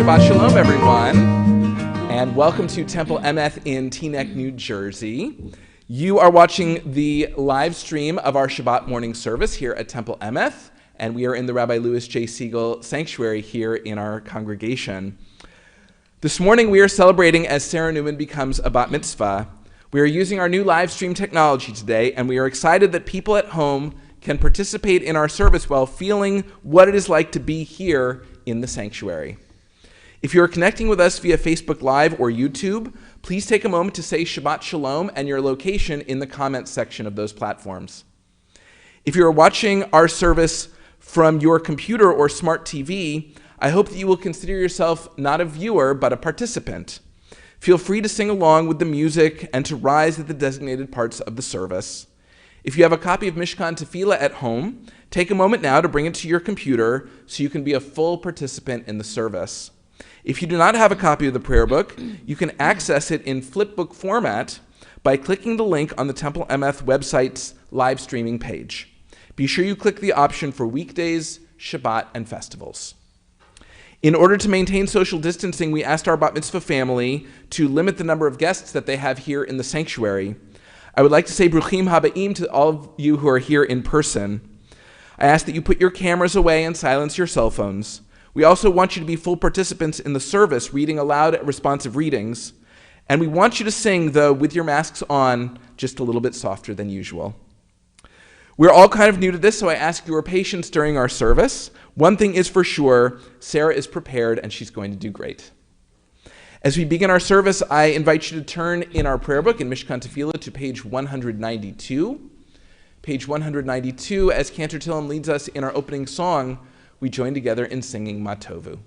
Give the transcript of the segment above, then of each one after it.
Shabbat Shalom, everyone, and welcome to Temple Emeth in Teaneck, New Jersey. You are watching the live stream of our Shabbat Morning Service here at Temple Emeth, and we are in the Rabbi Louis J. Siegel Sanctuary here in our congregation. This morning we are celebrating as Sarah Newman becomes a Bat Mitzvah. We are using our new live stream technology today, and we are excited that people at home can participate in our service while feeling what it is like to be here in the sanctuary. If you're connecting with us via Facebook Live or YouTube, please take a moment to say Shabbat Shalom and your location in the comments section of those platforms. If you're watching our service From your computer or smart TV, I hope that you will consider yourself not a viewer, but a participant. Feel free to sing along with the music and to rise at the designated parts of the service. If you have a copy of Mishkan Tefillah at home, take a moment now to bring it to your computer so you can be a full participant in the service. If you do not have a copy of the prayer book, you can access it in flipbook format by clicking the link on the Temple Emeth website's live streaming page. Be sure you click the option for weekdays, Shabbat, and festivals. In order to maintain social distancing, we asked our Bat Mitzvah family to limit the number of guests that they have here in the sanctuary. I would like to say Bruchim Haba'im to all of you who are here in person. I ask that you put your cameras away and silence your cell phones. We also want you to be full participants in the service, reading aloud at responsive readings. And we want you to sing, though, with your masks on, just a little bit softer than usual. We're all kind of new to this, so I ask your patience during our service. One thing is for sure, Sarah is prepared and she's going to do great. As we begin our service, I invite you to turn in our prayer book in Mishkan Tefillah to page 192. Page 192, as Cantor Tillam leads us in our opening song, we join together in singing Matovu.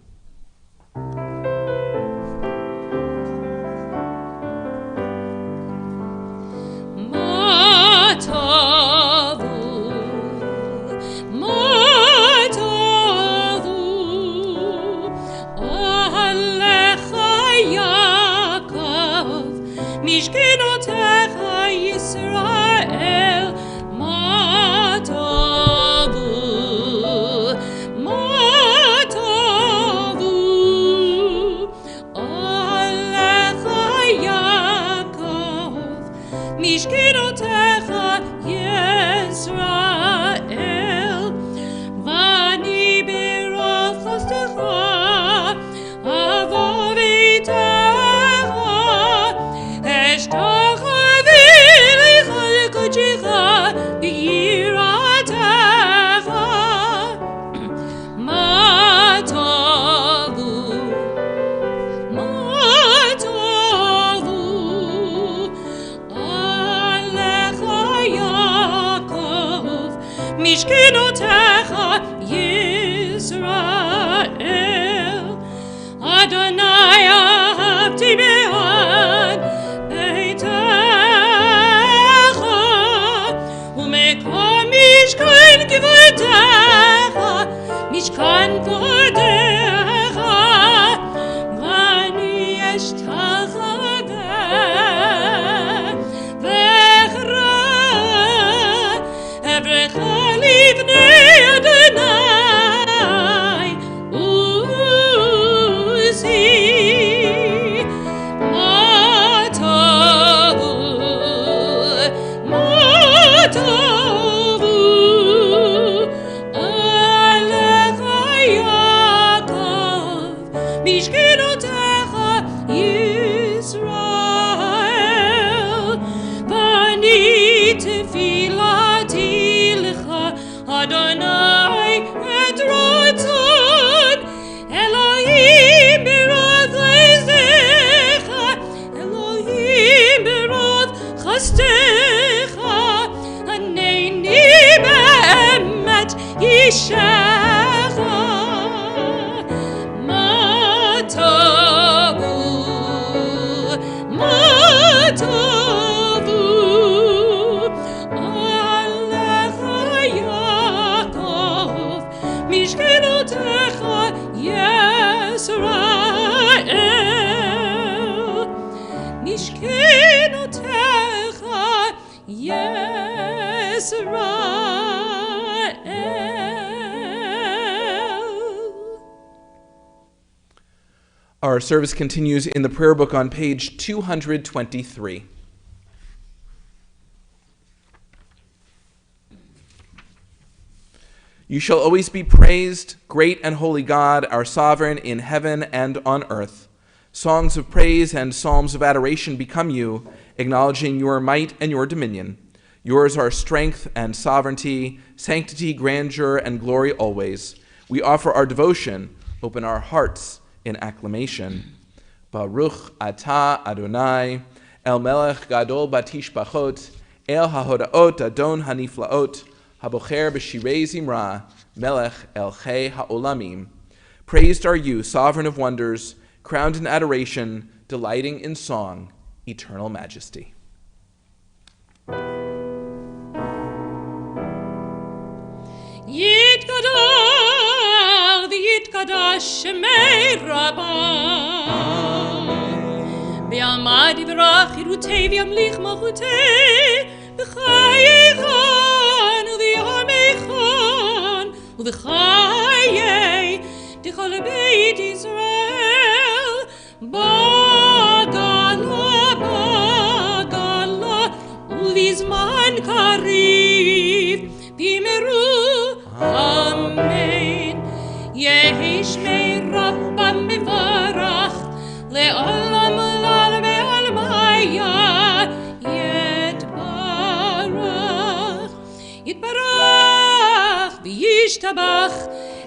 Our service continues in the prayer book on page 223. You shall always be praised, great and holy God, our sovereign in heaven and on earth. Songs of praise and psalms of adoration become you, acknowledging your might and your dominion. Yours are strength and sovereignty, sanctity, grandeur, and glory always. We offer our devotion, open our hearts in acclamation. Baruch atah Adonai, El Melech Gadol Batishbachot, El HaHodaot Adon Haniflaot, Habocher B'Shirei Zimra, Melech Elchei Ha'olamim. Praised are you, sovereign of wonders, crowned in adoration, delighting in song, eternal majesty. Yitkadosh Shemei Rabbah V'yamad yivrach Hirutei v'yamlich malchutei V'chayeichon u'v'yameichon u'v'chayei D'chol beit Yisrael Bagala u'v'zman kariv v'yimeru Amen. Yehi Shmei Rabba Mevarach Le'olam Lal Ve'almaya Yitbarach Yitbarach V'yishtabach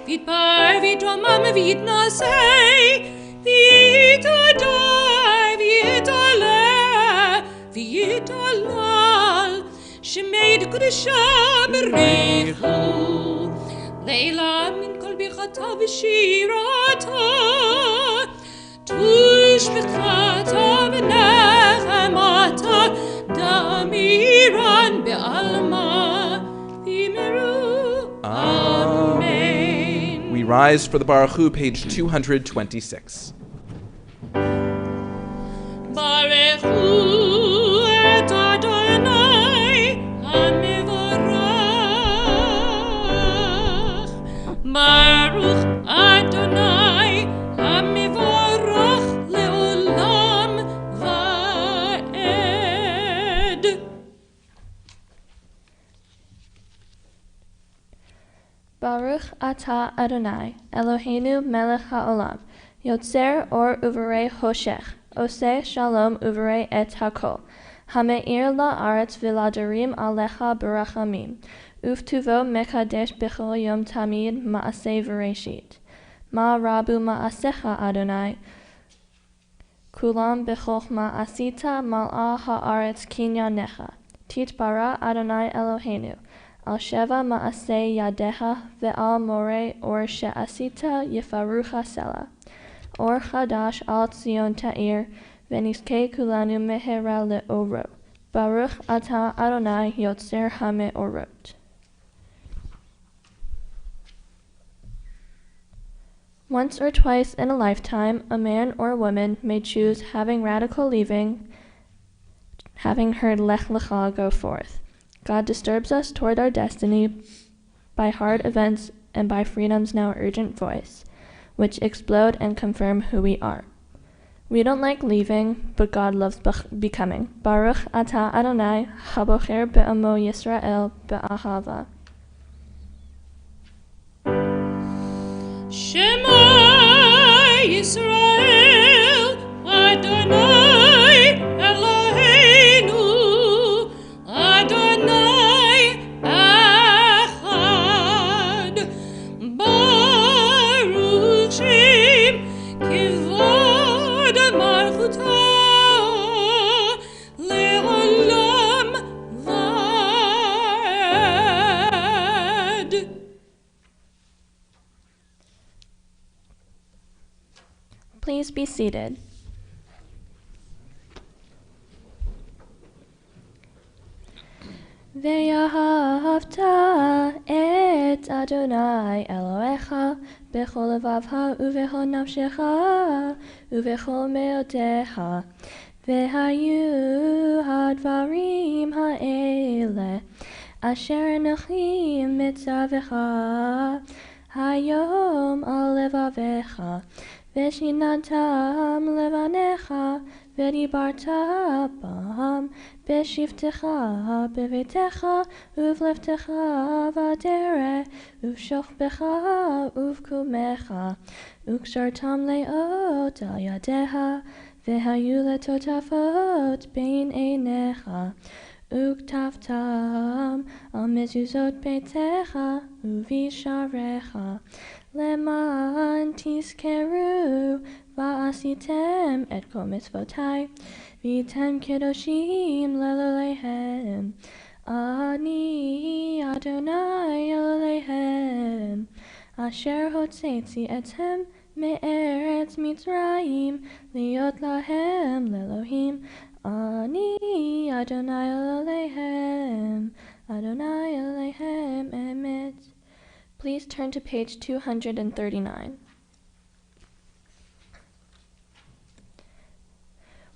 V'yitbar V'yitramam V'yitnasei V'yitadai V'yitaleh V'yitalal Shemei D'Kodesha B'Richu Leila min kol birchata v'shirata Tush v'chata v'nechemata Damiran be'alma v'yimeru Amen. We rise for the Baruch Hu, page 226. Baruch Hu et Adonai HaMevorach Baruch Adonai HaMevorach Le'olam Va'ed. Baruch Atah Adonai, Eloheinu melech ha'olam, Yotzer or uverei hoshech, Oseh shalom uverei et hakol, Hameir la'aretz v'ladarim alecha barachamim, Uftuvo mekadesh b'chol yom tamid ma'aseh v'reshit. Ma rabu ma'asecha Adonai, Kulam b'chochma asita mal'a ha'aretz kinyanecha. Titbara Adonai Eloheinu, Al sheva ma'aseh yadeha ve'al more or she'asita yifarucha sela. Or chadash al Tzion ta'ir, v'niskei kulanu mehera le'oro. Baruch atah Adonai yotzer ha'me'orot. Once or twice in a lifetime, a man or woman may choose having radical leaving, having heard Lech Lecha go forth. God disturbs us toward our destiny by hard events and by freedom's now urgent voice, which explode and confirm who we are. We don't like leaving, but God loves becoming. Baruch atah Adonai, habocher be'amo Yisrael be'ahava. Shema Yisrael Adonai Eloheinu Adonai Echad Baruch Shem Kivod Malchuto Le'olam Va'ed. Please be seated. Ve'ahavta et Adonai Elohecha bechol levavcha uvechol nafshecha uvechol meotecha ve'hayu hadvarim ha'ele asher anochim mitzavecha hayom al levavecha V'shinatam levanecha v'dibarta bam b'shivtecha b'veitecha uvleftecha v'adere uv'shochbecha uv'kumecha ukshartam le'ot al yadeha v'hayu letotafot bein einecha uktaftam al mezuzot beitecha uvisharecha Leman tiskeru va'asitem et kol mitzvotai v'tem kedoshim lelehem Ani Adonai Elohim, Asher hotzetzi etchem me'eretz Mitzrayim, liot lahem lelohim. Ani Adonai Elohim, Adonai Elohim Emet. Please turn to page 239.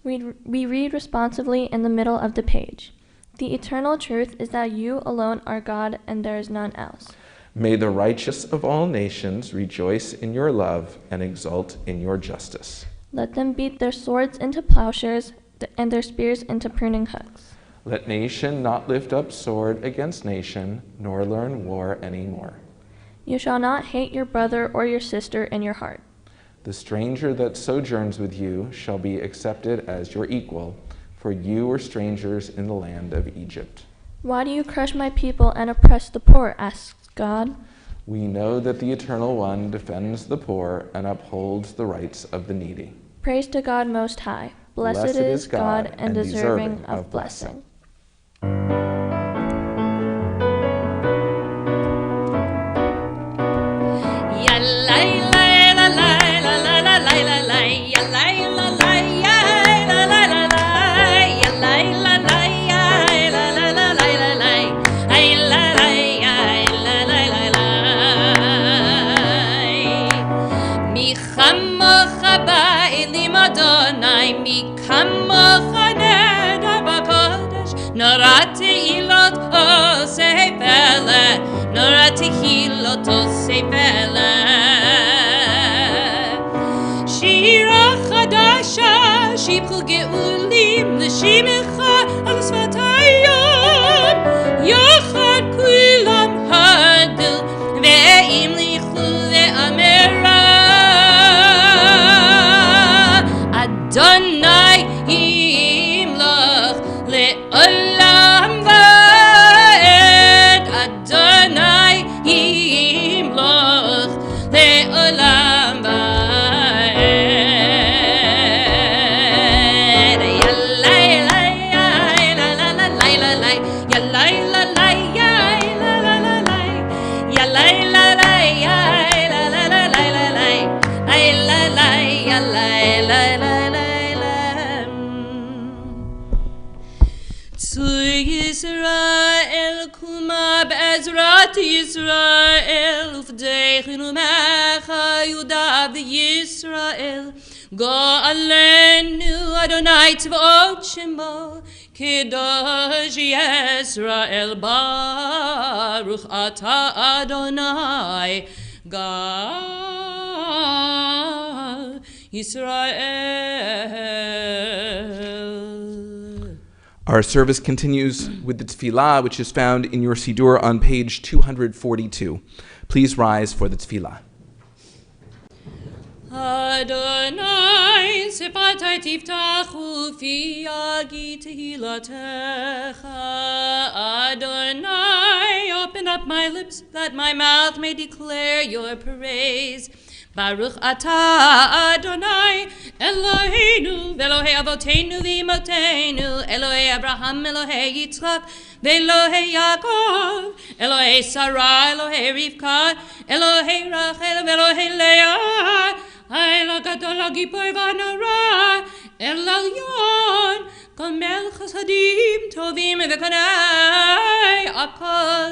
We read responsively in the middle of the page. The eternal truth is that you alone are God and there is none else. May the righteous of all nations rejoice in your love and exult in your justice. Let them beat their swords into plowshares and their spears into pruning hooks. Let nation not lift up sword against nation, nor learn war any more. You shall not hate your brother or your sister in your heart. The stranger that sojourns with you shall be accepted as your equal, for you were strangers in the land of Egypt. Why do you crush my people and oppress the poor? Asks God. We know that the Eternal One defends the poor and upholds the rights of the needy. Praise to God Most High. Blessed is God and deserving of blessing. שירה חדשה, שיבחו גאולים, נשימך על שפת הים, יחד כולם הדל, וימליכו לאמרה, אדוני ימלוך לעולם ועד, אדוני ימלוך לעולם ועד. Yisrael kuma be'ezrat Yisrael ufdeichinu mecha Yudav Yisrael Go'alenu Adonai tzva'ot shemo Kedosh Yisrael Baruch Ata Adonai Gal Yisrael. Our service continues with the tefillah, which is found in your Siddur on page 242. Please rise for the tefillah. Adonai sefatai tiftachu fi yagi tehilatecha. Adonai, open up my lips that my mouth may declare your praise. Baruch atah Adonai Eloheinu Ve'Elohei Avotenu V'Imotenu Elohei Abraham Elohei Yitzchak Ve'Elohei Yaakov Elohei Sarah Elohei Rivka Elohei Rachel Ve'Elohei Leah El Gadol HaGipor V'Hanora El Elyon Gomel Chasadim Tovim V'Konei Akol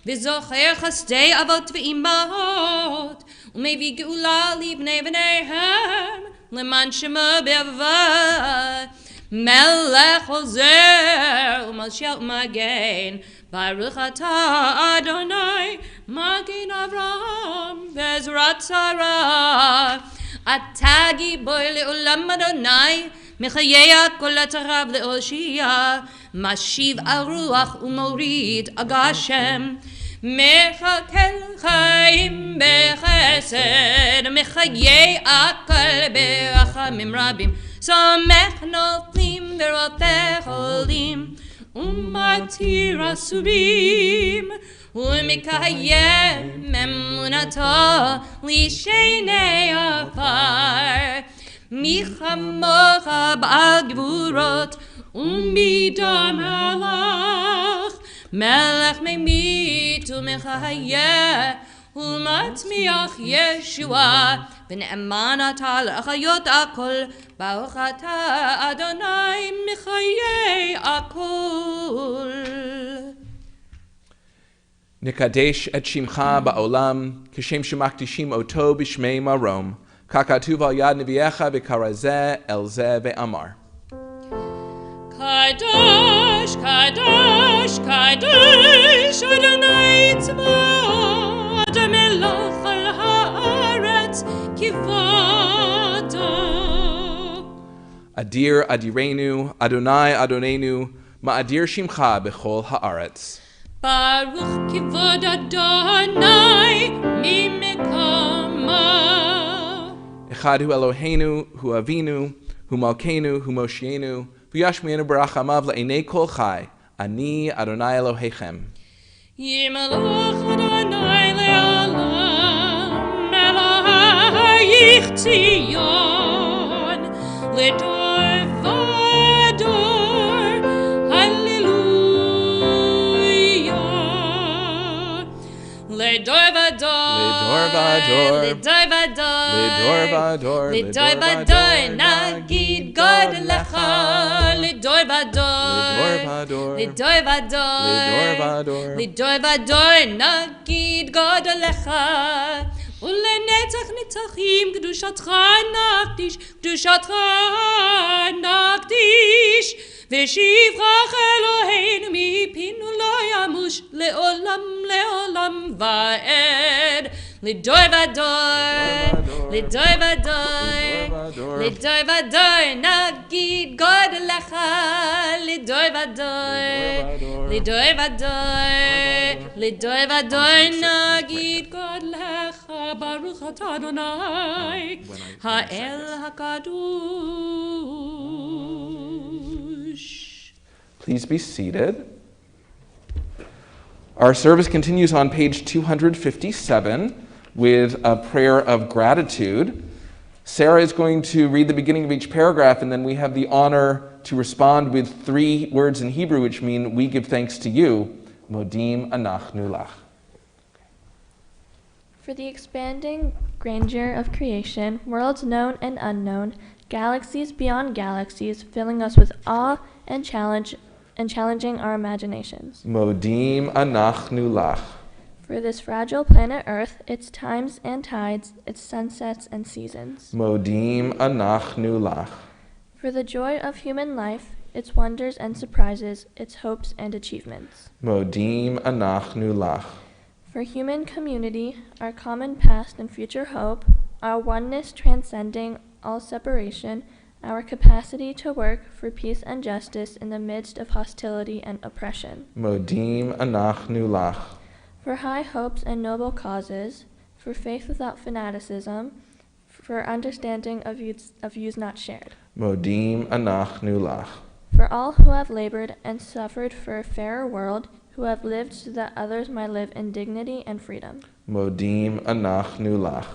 V'Zocher Chasdei Avot V'Imahot Umevi geula libnei v'neihem leman shema be'ava melech ozer u'malshiach magen Baruch atah Adonai magen Avraham ve'ezrat Sarah atah giboy le'olam Adonai mechayei kol atarav le'oshia mashiv aruach u'morid agashem מחכה חיים בחסד, מחיי הקל ברחמים רבים, סומך נופלים ורופא חולים, ומתיר אסורים, ומקיים אמונתו לשני עפר. מי כמוך בעל גבורות, ומדם הלך, מלך ממית ומחיה ולמצמיח ישועה ונאמן אתה לחיות הכל ברוך אתה אדוני מחיי הכל. נקדש את שמך בעולם, כשם שמקדישים אותו בשמי מרום. כך כתוב על יד נביאך וקרא זה אל זה ואמר. קדוש, קדוש, קדוש, אדוני צבאות, המלך על הארץ כבודו. אדיר אדירנו, אדוני אדוננו, מאדיר שמך בכל הארץ. ברוך כבוד אדוני ממקומו. אחד הוא אלוהינו, הוא אבינו, הוא מלכנו, הוא מושיענו, וישמיענו ברחמיו לעיני כל חי. אני אדוני אלוהיכם. ימלוך אדוני לעולם, אלוהיך ציון, לדור ודור, הללויה. לדור ודור, לדור ודור, לדור ודור, נגיד גודלך. לדור ודור, לדור ודור, לדור ודור, נגיד גודלך. ולנצח נצחים קדושתך נקדיש, קדושתך נקדיש. ושבחך אלוהינו מפינו לא ימוש לעולם לעולם ועד. לדור ודור, לדור ודור, לדור ודור, נגיד גודלך. לדור ודור, לדור ודור, לדור ודור, נגיד גודלך. ברוך אתה אדוני, האל הקדוש. Please be seated. Our service continues on page 257 with a prayer of gratitude. Sarah is going to read the beginning of each paragraph, and then we have the honor to respond with 3 words in Hebrew, which mean we give thanks to you. Modim anachnu lach. For the expanding grandeur of creation, worlds known and unknown, galaxies beyond galaxies, filling us with awe and challenging our imaginations. Modim anachnu lach. For this fragile planet Earth, its times and tides, its sunsets and seasons. Modim anachnu lach. For the joy of human life, its wonders and surprises, its hopes and achievements. Modim anachnu lach. For human community, our common past and future hope, our oneness transcending all separation, our capacity to work for peace and justice in the midst of hostility and oppression. Modim anachnu lach. For high hopes and noble causes, for faith without fanaticism, for understanding of views not shared. Modim anachnu lach. For all who have labored and suffered for a fairer world, who have lived so that others might live in dignity and freedom. Modim anachnu lach.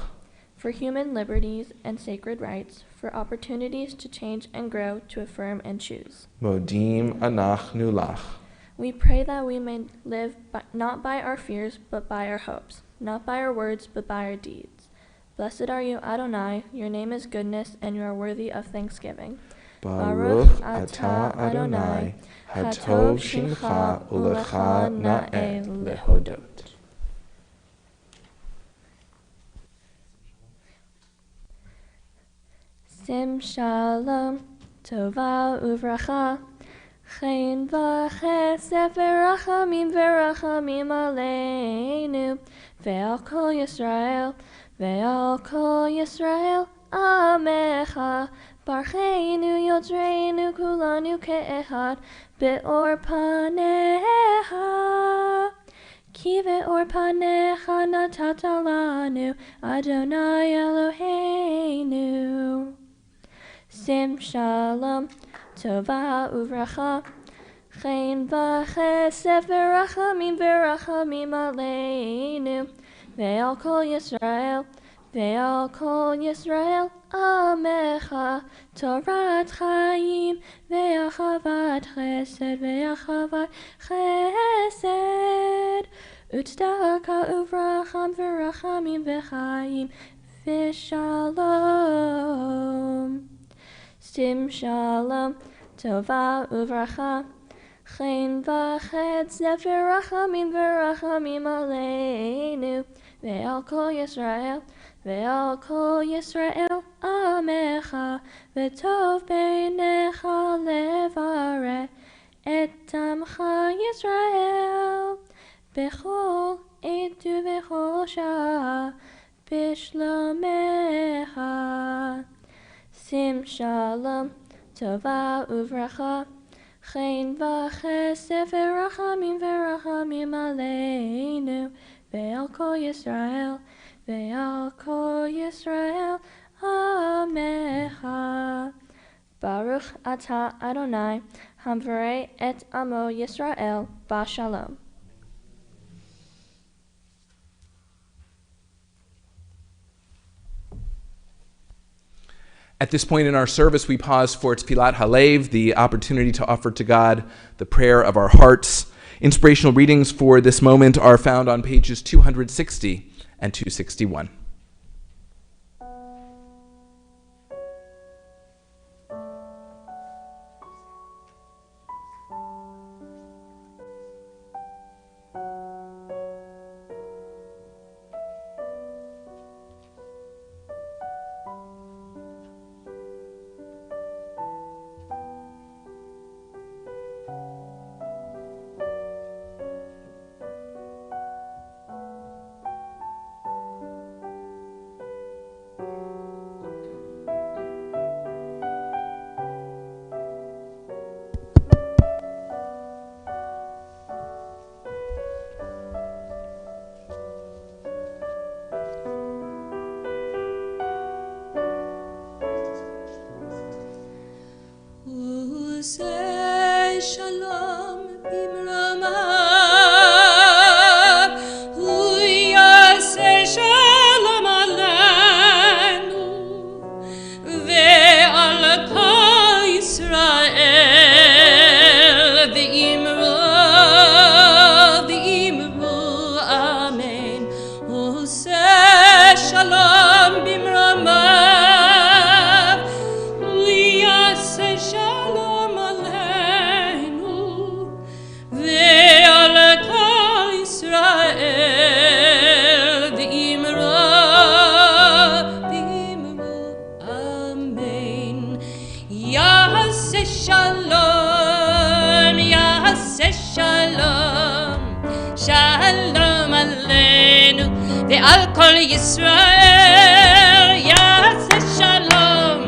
For human liberties and sacred rights, for opportunities to change and grow, to affirm and choose. Modim anachnu lach. We pray that we may live not by our fears, but by our hopes, not by our words, but by our deeds. Blessed are you, Adonai, your name is goodness, and you are worthy of thanksgiving. Baruch atah Adonai, hatov shimcha ulecha na'eh lehodot. Sim shalom, tova uvracha, chen v'chesed v'rachamim v'rachamim aleinu, ve'al kol Yisrael, ve'al kol Yisrael, amecha, barcheinu yotzreinu kulanu ke'ehad, be'or panecha. Ki ve'or panecha natata lanu, Adonai Eloheinu. Sim shalom, tova uvracha, chen v'chesed v'rachamim v'rachamim aleinu, ve'al kol Yisrael, Ve'al kol Yisrael amecha Torat chaim ve'achavat chesed ve'achavat chesed U'tzedaka uvracham v'rachamim v'chaim v'shalom Sim shalom tova uvracha chen v'chesed v'rachamim v'rachamim aleinu Ve'al kol Yisrael amecha v'tov beinecha levareh et amcha Yisrael b'chol עת ובכל שעה בשלומך שים שלום טובה וברכה חן וחסד ורחמים ורחמים עלינו ועל כל ישראל ועל כל ישראל עמך. ברוך אתה אדוני המברא את עמו ישראל בשלום. At this point in our service, we pause for Tfilat Halev, the opportunity to offer to God the prayer of our hearts. Inspirational readings for this moment are found on pages 260 and 261. Say shalom bimramav, say shalom aleinu, ve'al kol Yisrael, v'imru amen. Say shalom bimramav, say shalom aleinu, ve'al kol Yisrael, v'imru amen. Yaseh shalom, shalom aleinu, ve'al kol Yisrael. Yaseh shalom,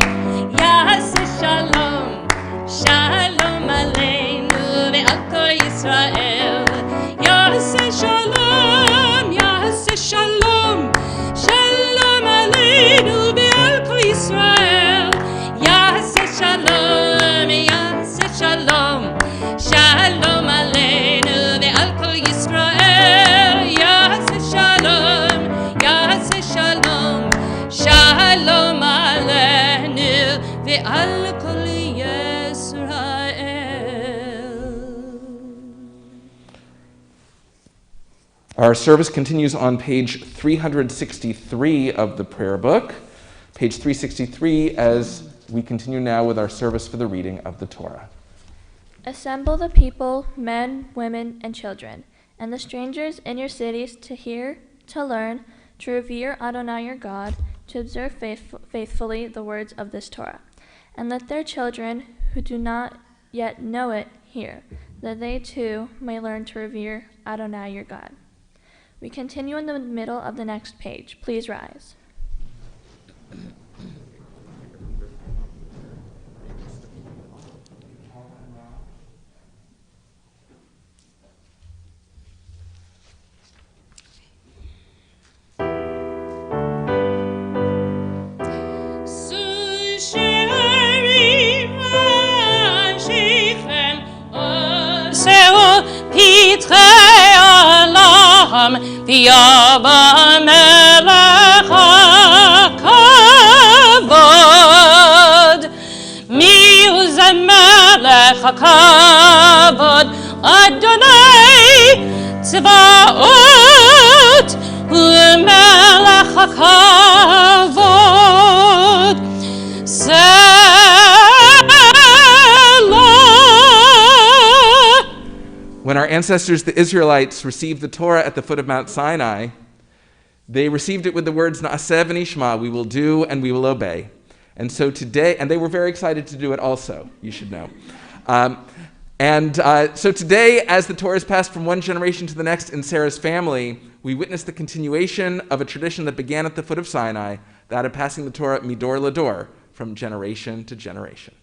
shalom aleinu ve'al kol Yisrael. Yaseh shalom, shalom aleinu ve'al kol Yisrael. Yaseh shalom, shalom aleinu ve'al kol Yisrael. Yaseh shalom, shalom aleinu ve'al kol Our service continues on page 363 of the prayer book. Page 363 as we continue now with our service for the reading of the Torah. Assemble the people, men, women, and children, and the strangers in your cities to hear, to learn, to revere Adonai your God, to observe faithfully the words of this Torah. And let their children who do not yet know it hear, that they too may learn to revere Adonai your God. We continue in the middle of the next page. Please rise. Pitre olam, v'yaba melecha לך כבוד, אדוני צבאות, ולמלך הכבוד. When our ancestors, the Israelites, received the Torah at the foot of Mount Sinai, they received it with the words, Na'aseh v'nishma, we will do and we will obey. And so today, and they were very excited to do it also, you should know. So today, as the Torah is passed from one generation to the next in Sarah's family, we witness the continuation of a tradition that began at the foot of Sinai, that of passing the Torah midor lador, from generation to generation.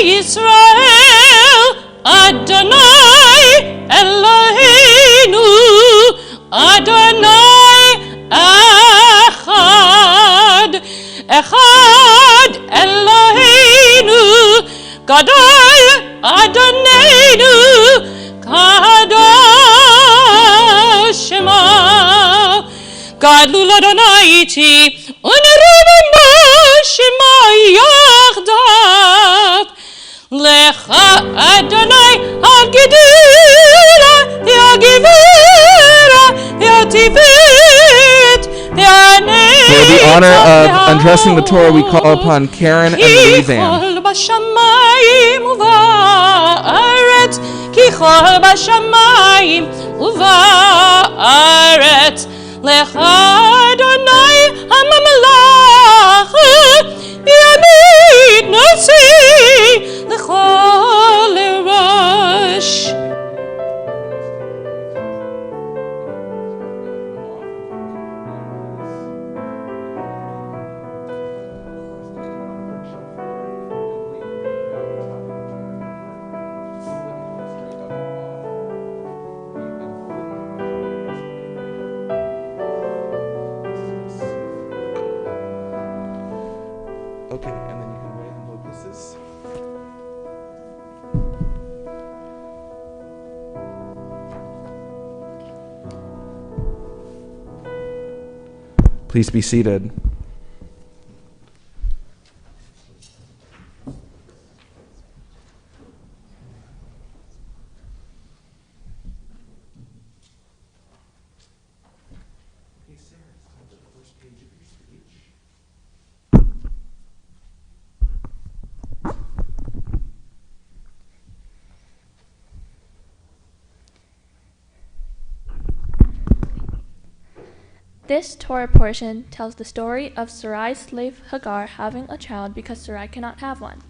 Yisrael, Adonai Eloheinu, Adonai Echad, Echad Eloheinu, Gadol Adonenu, Kadosh Shema, Gadlul Adonai iti, Unerunama Shema Yachdav. Lecha Adonai HaGedura, HaGevura, HaTivit, HaNev. For the honor of undressing the Torah, we call upon Karen and Louisanne. Bashamayim uvaretz, Kichol bashamayim uvaretz. Lecha Adonai HaMamelach, Yamid Nasi L'chol Rosh. Okay, and then you can weigh them both kisses. Please be seated. This Torah portion tells the story of Sarai's slave Hagar having a child because Sarai cannot have one.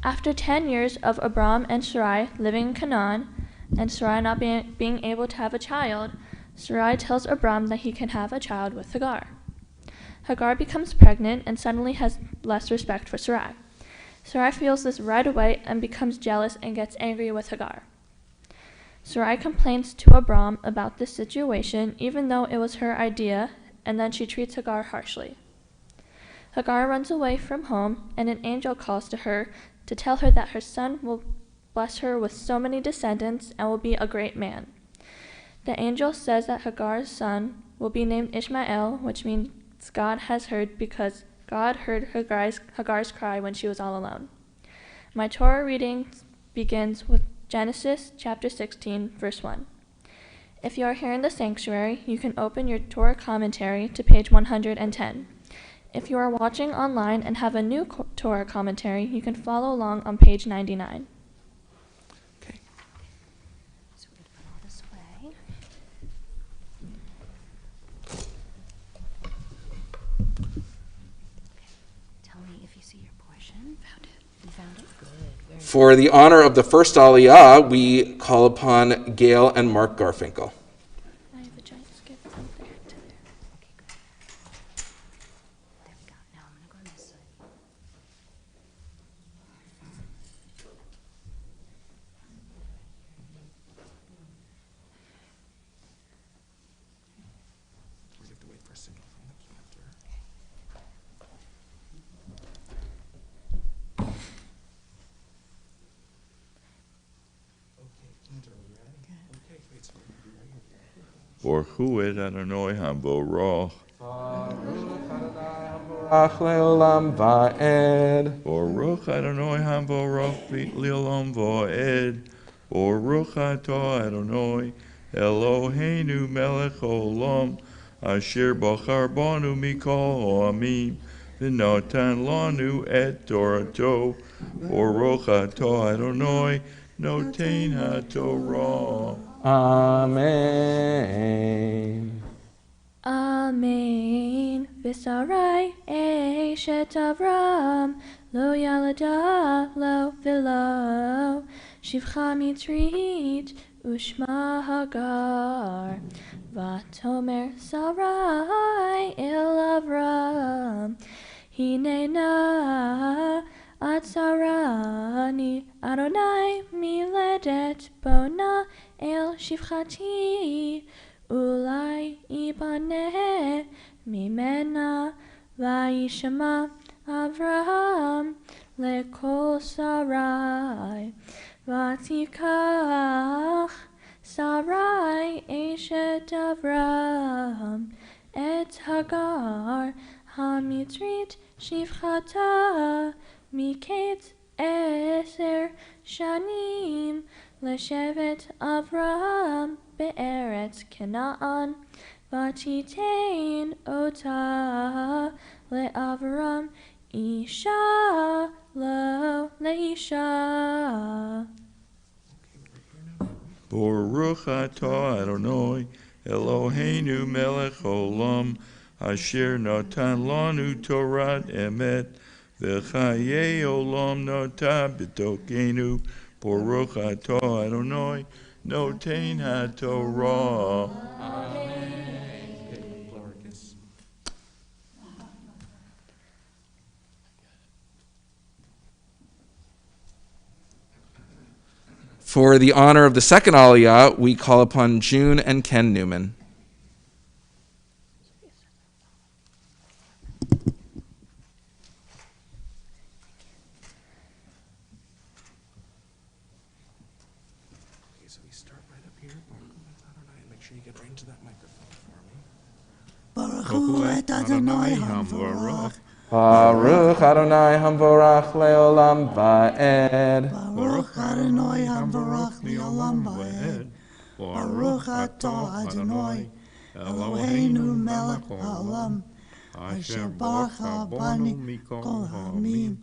After 10 years of Abram and Sarai living in Canaan, and Sarai not being able to have a child, Sarai tells Abram that he can have a child with Hagar. Hagar becomes pregnant and suddenly has less respect for Sarai. Sarai feels this right away and becomes jealous and gets angry with Hagar. Sarai complains to Abram about this situation, even though it was her idea, and then she treats Hagar harshly. Hagar runs away from home, and an angel calls to her to tell her that her son will bless her with so many descendants and will be a great man. The angel says that Hagar's son will be named Ishmael, which means God has heard, because God heard Hagar's cry when she was all alone. My Torah reading begins with Genesis chapter 16, verse 1. If you are here in the sanctuary, you can open your Torah commentary to page 110. If you are watching online and have a new Torah commentary, you can follow along on page 99. Okay. So we're going to put all this away. Okay. Tell me if you see your portion. Found it. You found it? Good. Very good. For the honor of the first Aliyah, we call upon Gail and Mark Garfinkel. I have a giant skip from there to there. Okay, good. There we go. Now I'm going to go on this side. We have to wait for a signal from the cantor. Borchu et Adonai Hamborach. Ach leolam va'ed. Baruch Adonai Hamborach leolam va'ed. Baruch atah Adonai Eloheinu melech olam asher bachar banu mikol ha'amim v'natan lanu et Torato. Baruch atah Adonai noten haTorah. Amen. Amen. V'sarai eshet Avram lo yalada lo v'lo shivcha mitrit ushma Hagar. Vatomer Sarai el Avram hinena atzarani Adonai miledet bona el shivchati Ulai ibaneh mimena vayishama Avraham lekol Sarai vatikach Sarai eshet Avraham et Hagar hamitrit shivchata miket 10 shanim leshevet Avraham be'eretz Canaan, v'titein ota le'Avram isha lo leisha. Baruch atah Adonai Eloheinu melech olam asher natan lanu Torat emet v'chayei olam nota b'tokenu. Baruch atah Adonai noten haTorah. For the honor of the second Aliyah, we call upon June and Ken Newman. Baruch et Adonai Hamvorach. Baruch Adonai Hamvorach leolam va'ed. Baruch Adonai Hamvorach leolam va'ed. Baruch atah Adonai Eloheinu melech haolam asher bacha bani kol ha'amim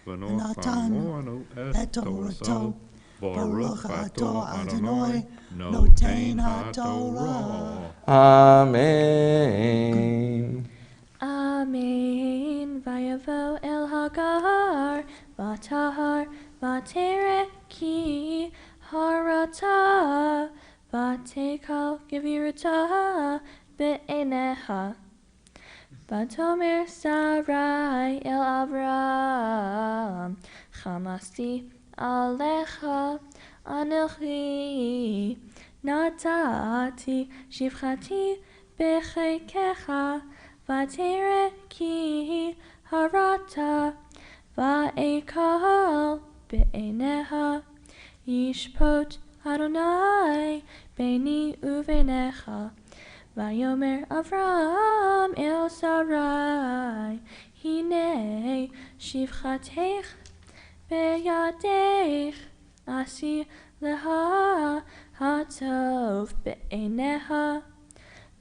v'natan et Torato. Baruch atah Adonai noten haTorah. Amen. Amen. Vayavo el Hagar, vatahar, vatere ki harata, vatekal gevirata be'eneha. Vatomer Sarai el Avram, chamasti alecha anochi, natati shivchati bechekecha, vatere ki harata, vaekal be'eneha, yishpot Adonai beni uvenecha. Vayomer Avram el Sarai, hine shivchatech beyadech, asi leha hatov be'eneha,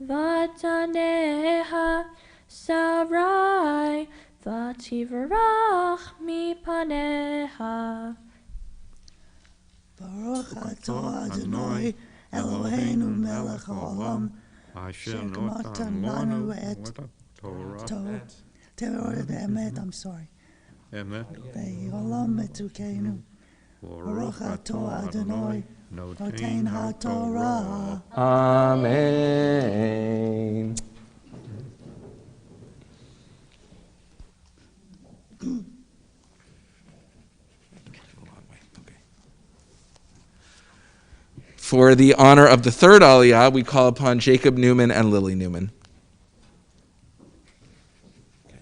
vataneha Sarai, vativarach mipaneha. Baruch atah Adonai Eloheinu melech haolam asher natan lanu et Torat emet. I'm sorry. Ve'olam etukenu. Baruch atah Adonai noten haTorah. Amen. For the honor of the third Aliyah, we call upon Jacob Newman and Lily Newman. Okay.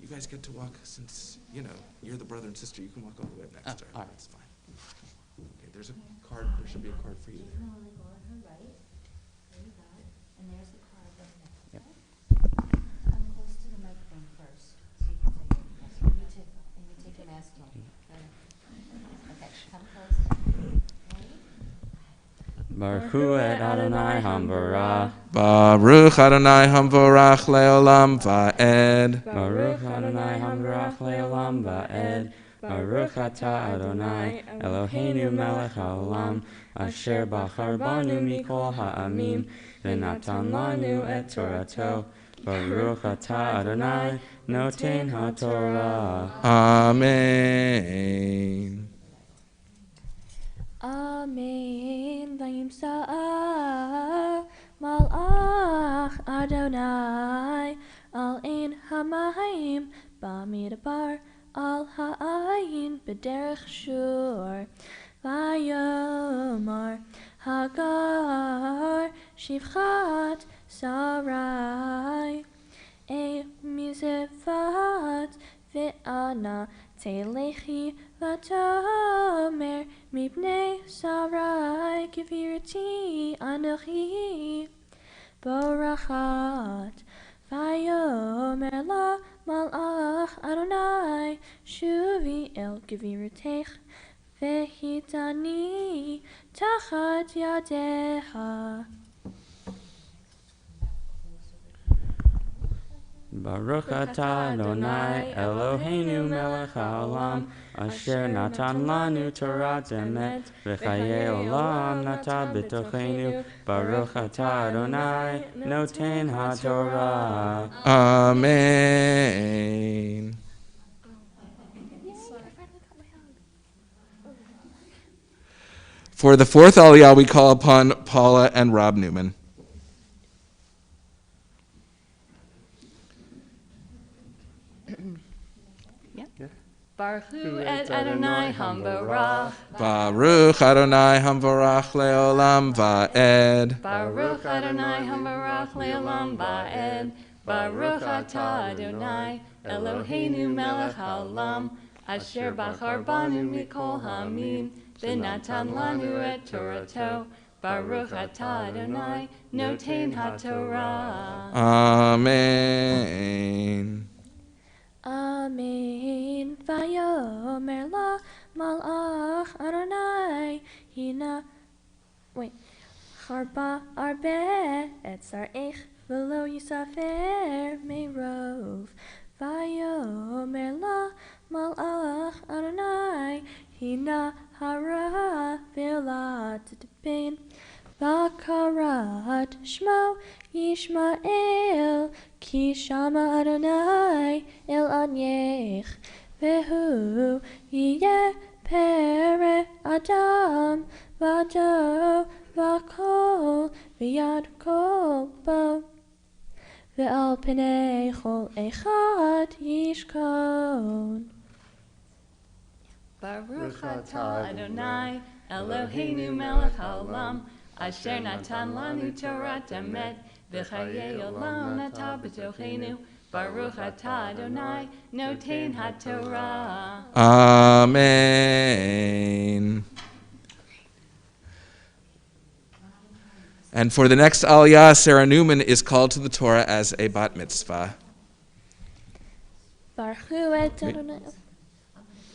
You guys get to walk since, you're the brother and sister. You can walk all the way up next to her. That's fine. Okay, there's a card. There should be a card for you there. And there's the card right next. Yep. Come close to the microphone first, so you can say yes. You need to take your mask off. Okay, come close. Baruch Hu et Adonai Hamvarach. Baruch Adonai Hamvorach Leolam Va'ed. Baruch Adonai Hamvarach Leolam Va'ed. Baruch Atah Adonai Eloheinu Melech HaOlam Asher Bachar Banu Mikol Ha'amim V'natan Lanu et Torato. Baruch Atah Adonai Noten HaTorah. Amen. Amen. Vayimsa Malach Adonai Al Ein Hamayim Bamidbar Al Ha'ayin B'derech Shur Vayomar Hagar Shivchat Sarai E Mizefat Ve'ana Telechi Vatomer Mibnei Sarai Kivirti Anochi Borachat Vayomer La Malach Adonai Shuvi El Kiviritech Vehitani Tachat Yadeha. Baruch atah Adonai Eloheinu melech haolam asher natan lanu Torat emet v'chayei olam nata b'tochenu. Baruch atah Adonai noten haTorah. Amen. For the fourth Aliyah, we call upon Paula and Rob Newman. Baruch Hu et Adonai Hamvarach. Baruch Adonai Hamvarach Leolam Va'ed. Baruch Adonai Hamvarach Leolam Va'ed. Baruch Atah Adonai Eloheinu Melech HaOlam Asher Bachar Banu Mikol Ha'amim V'natan Lanu et Torato. Baruch Atah Adonai Noten HaTorah. Amen. Amen. Vayomer la malach Adonai hina. Wait. Harba arbe et sarich v'lo yisafer meirov. Vayomer la malach Adonai hina hara v'la t'tepein. Vakarat Shmo Yishmael Ki Shama Adonai El Anyech Vehu Yeh Pere Adam Vado Vakol V'yad Kol Bo Ve'al Pnei Chol Echad Yishkon. Baruch Atah Adonai Eloheinu Melech HaOlam Asher Natan Lanu Torat Emet V'chayei Olam Nata B'tochenu. Baruch Atah Adonai Noten HaTorah. Amen. And for the next Aliyah, Sarah Newman is called to the Torah as a Bat Mitzvah. Baruch Hu et Adonai. I'm going to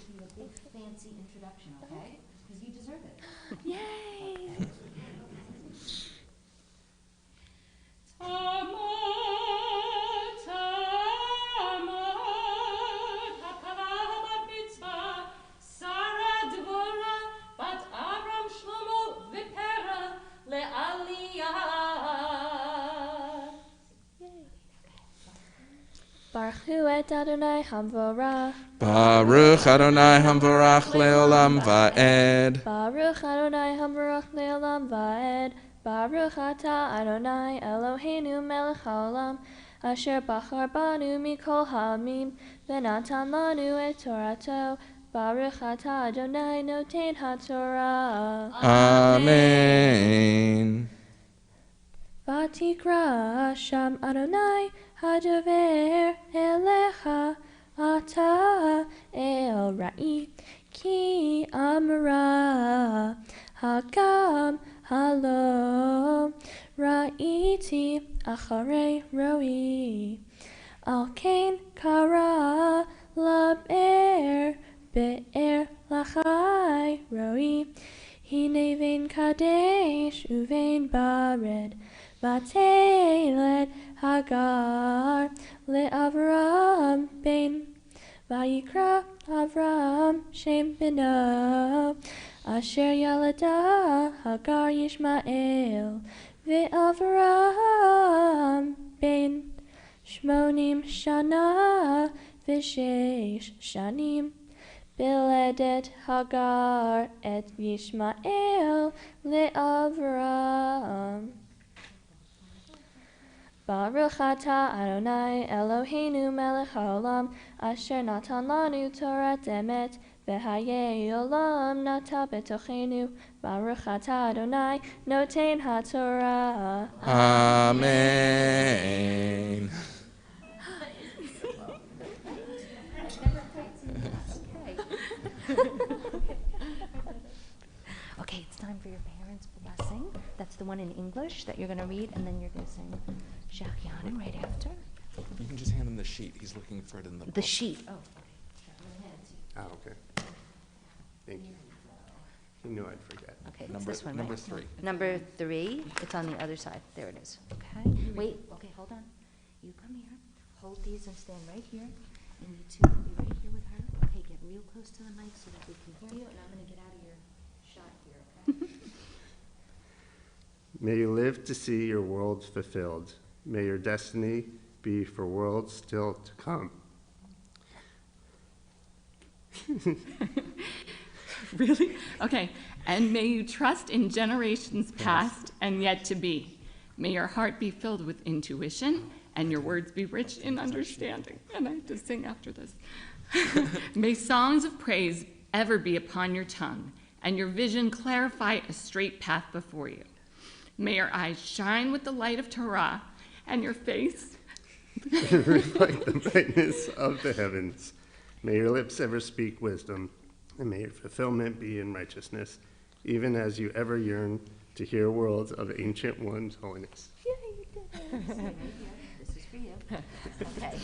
give you a big fancy introduction, okay? Because you deserve it. Yay! Tamad, Tamad, Hakalah Bat Mitzvah, Sarah Dvorah, Bat Avram Shlomo V'Pera Le'Aliyah. Baruch Hu et Adonai Hamvarach. Baruch Adonai Hamvarach Leolam Va'ed. Baruch Adonai Hamvarach Leolam Va'ed. Baruch Atah Adonai Eloheinu Melech HaOlam Asher Bachar Banu Mikol Ha'amim V'natan Lanu et Torato. Baruch Atah Adonai Noten HaTorah. Amen. Vatikra Sham Adonai Hadover Elecha Ata El Ra'i Ki Amra Hagam Halom ראיתי אחרי רואי. על כן קרא לבאר באר לחי רואי. הנה בין קדש ובין ברד ותלד הגר לאברהם בן. ויקרא אברהם שם בנו אשר ילדה הגר ישמעאל. ואברהם בן 80 שנה ו6 שנים. בלדת הגר את ישמעאל לאברהם. ברוך אתה אדוני אלוהינו מלך העולם אשר נתן לנו תורת אמת וחיי עולם נטע בתוכנו. ברוך אתה אדוני נותן התורה. Amen. Okay, it's time for your parents' blessing. That's the one in English that you're going to read, and then you're going to sing Shachianu right after. You can just hand him the sheet. He's looking for it in the book. The sheet. Oh, okay. Oh, okay. Thank you. You knew I'd forget. Okay, it's Number, this one, number right? 3. Number 3, it's on the other side. There it is. Okay. Wait, okay, hold on. You come here, hold these and stand right here. And you two will be right here with her. Okay, get real close to the mic so that we can hear you. And I'm going to get out of your shot here, okay? May you live to see your worlds fulfilled. May your destiny be for worlds still to come. Really? Okay. And may you trust in generations past and yet to be. May your heart be filled with intuition and your words be rich in understanding. And I have to sing after this. May songs of praise ever be upon your tongue and your vision clarify a straight path before you. May your eyes shine with the light of Torah and your face reflect the brightness of the heavens. May your lips ever speak wisdom, and may your fulfillment be in righteousness, even as you ever yearn to hear worlds of the Ancient One's holiness. Yeah, you did it. This is for you. Okay.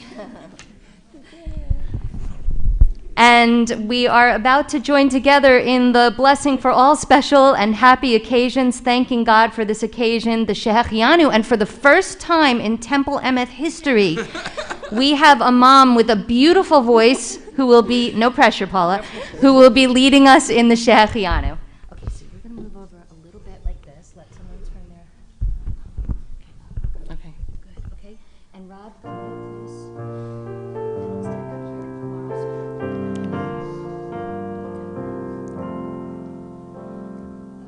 And we are about to join together in the blessing for all special and happy occasions, thanking God for this occasion, the Shehechianu, and for the first time in Temple Emeth history, we have a mom with a beautiful voice who will be, no pressure, Paula, who will be leading us in the Shehechianu. Okay, so you're going to move over a little bit like this. Let someone turn their... Okay. Good, okay. And Rob, go ahead, please. And let's stand up here tomorrow.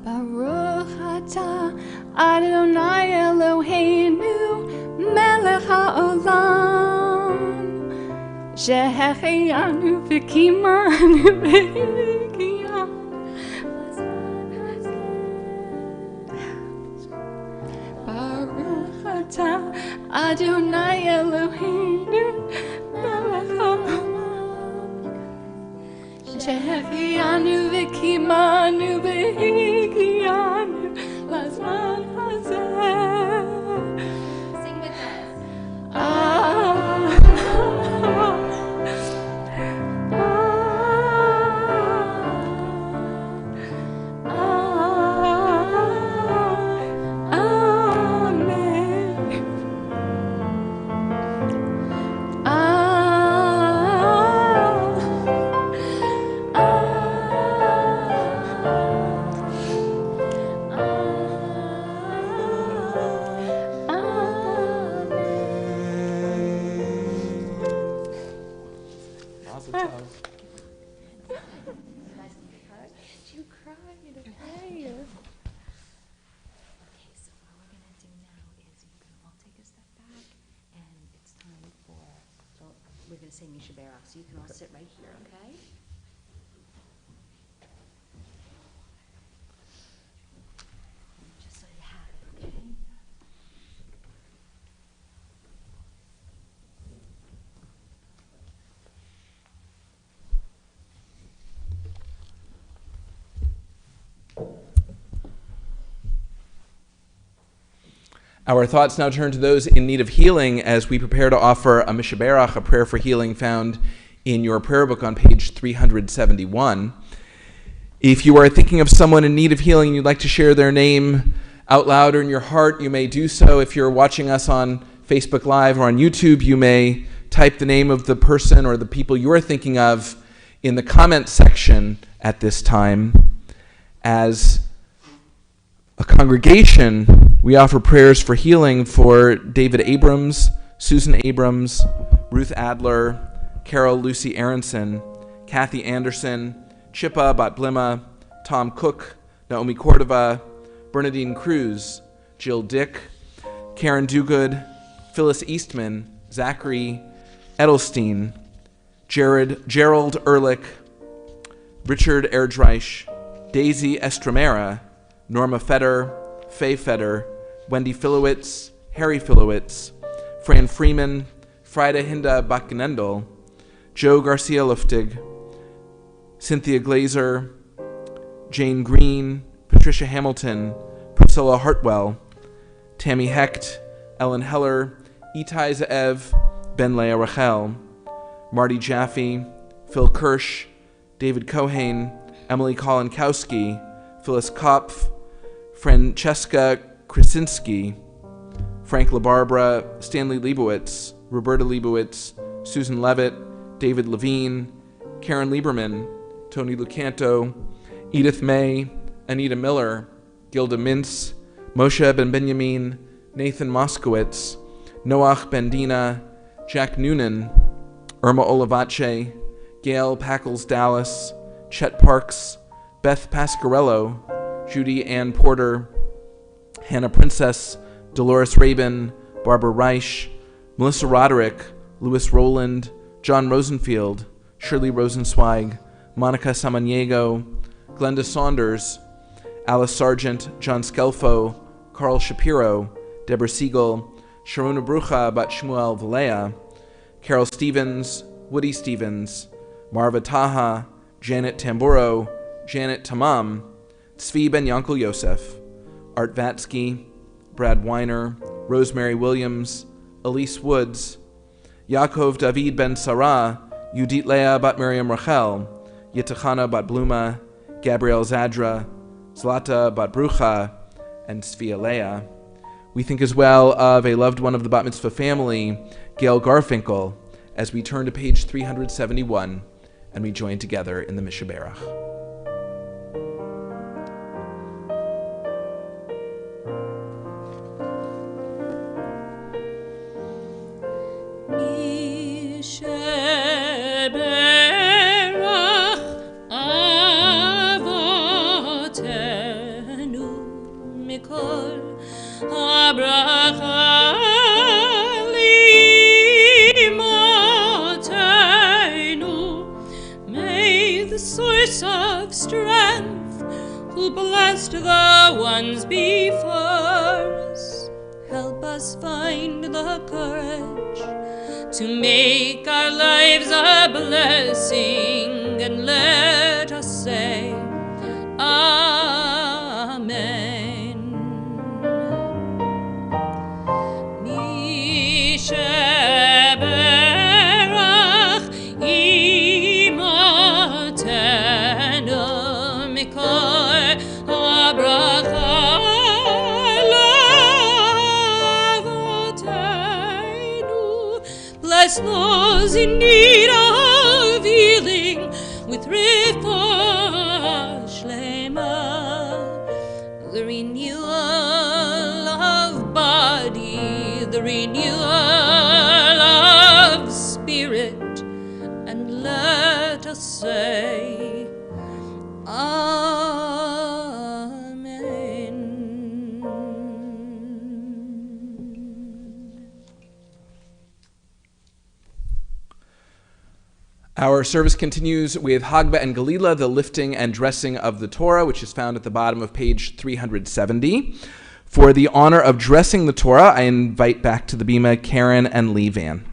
Baruch atah Adonai Eloheinu melech haolam shehechianu v'kimanu v'higianu Baruch atah Adonai Eloheinu melech haolam shehechianu v'kimanu v'higianu lazman hazeh. Sing with us. We're going to say Misha Barak, so you can all sit right here, okay? Just so you have it, okay? Our thoughts now turn to those in need of healing as we prepare to offer a Mishaberach, a prayer for healing found in your prayer book on page 371. If you are thinking of someone in need of healing and you'd like to share their name out loud or in your heart, you may do so. If you're watching us on Facebook Live or on YouTube, you may type the name of the person or the people you are thinking of in the comment section at this time. As a congregation, we offer prayers for healing for David Abrams, Susan Abrams, Ruth Adler, Carol Lucy Aronson, Kathy Anderson, Chippa Batblima, Tom Cook, Naomi Cordova, Bernadine Cruz, Jill Dick, Karen Dugood, Phyllis Eastman, Zachary Edelstein, Gerald Ehrlich, Richard Erdreich, Daisy Estremera, Norma Feder, Faye Feder, Wendy Filowitz, Harry Filowitz, Fran Freeman, Frida Hinda Bakkenendel, Joe Garcia Luftig, Cynthia Glazer, Jane Green, Patricia Hamilton, Priscilla Hartwell, Tammy Hecht, Ellen Heller, Itai Zaev, Ben Leah Rachel, Marty Jaffe, Phil Kirsch, David Cohane, Emily Kolinkowski, Phyllis Kopf, Francesca Krasinski, Frank LaBarbera, Stanley Leibowitz, Roberta Leibowitz, Susan Levitt, David Levine, Karen Lieberman, Tony Lucanto, Edith May, Anita Miller, Gilda Mintz, Moshe Ben Benjamin, Nathan Moskowitz, Noach Bendina, Jack Noonan, Irma Olivache, Gail Packles Dallas, Chet Parks, Beth Pasquarello, Judy Ann Porter, Hannah Princess, Dolores Rabin, Barbara Reich, Melissa Roderick, Louis Rowland, John Rosenfield, Shirley Rosenzweig, Monica Samaniego, Glenda Saunders, Alice Sargent, John Skelfo, Carl Shapiro, Deborah Siegel, Sharona Brucha Bat Shmuel Valea, Carol Stevens, Woody Stevens, Marva Taha, Janet Tamburo, Janet Tamam, Tzvi Ben Yankel Yosef, Art Vatsky, Brad Weiner, Rosemary Williams, Elise Woods, Yaakov David Ben Sarah, Yudit Leah Bat Miriam Rachel, Yitachana Bat Bluma, Gabrielle Zadra, Zlata Bat Brucha, and Tzvi Leah. We think as well of a loved one of the Bat Mitzvah family, Gail Garfinkel, as we turn to page 371 and we join together in the Mishaberach. Blessed the ones before us, help us find the courage to make our lives a blessing, and let us say Amen. Mishaberach imotenu mikol bless those in need of healing with refuah shlema, the renewal of body, the renewal of spirit, and let us say Our service continues with Hagba and Galila, the lifting and dressing of the Torah, which is found at the bottom of page 370. For the honor of dressing the Torah, I invite back to the bima Karen and Lee Van.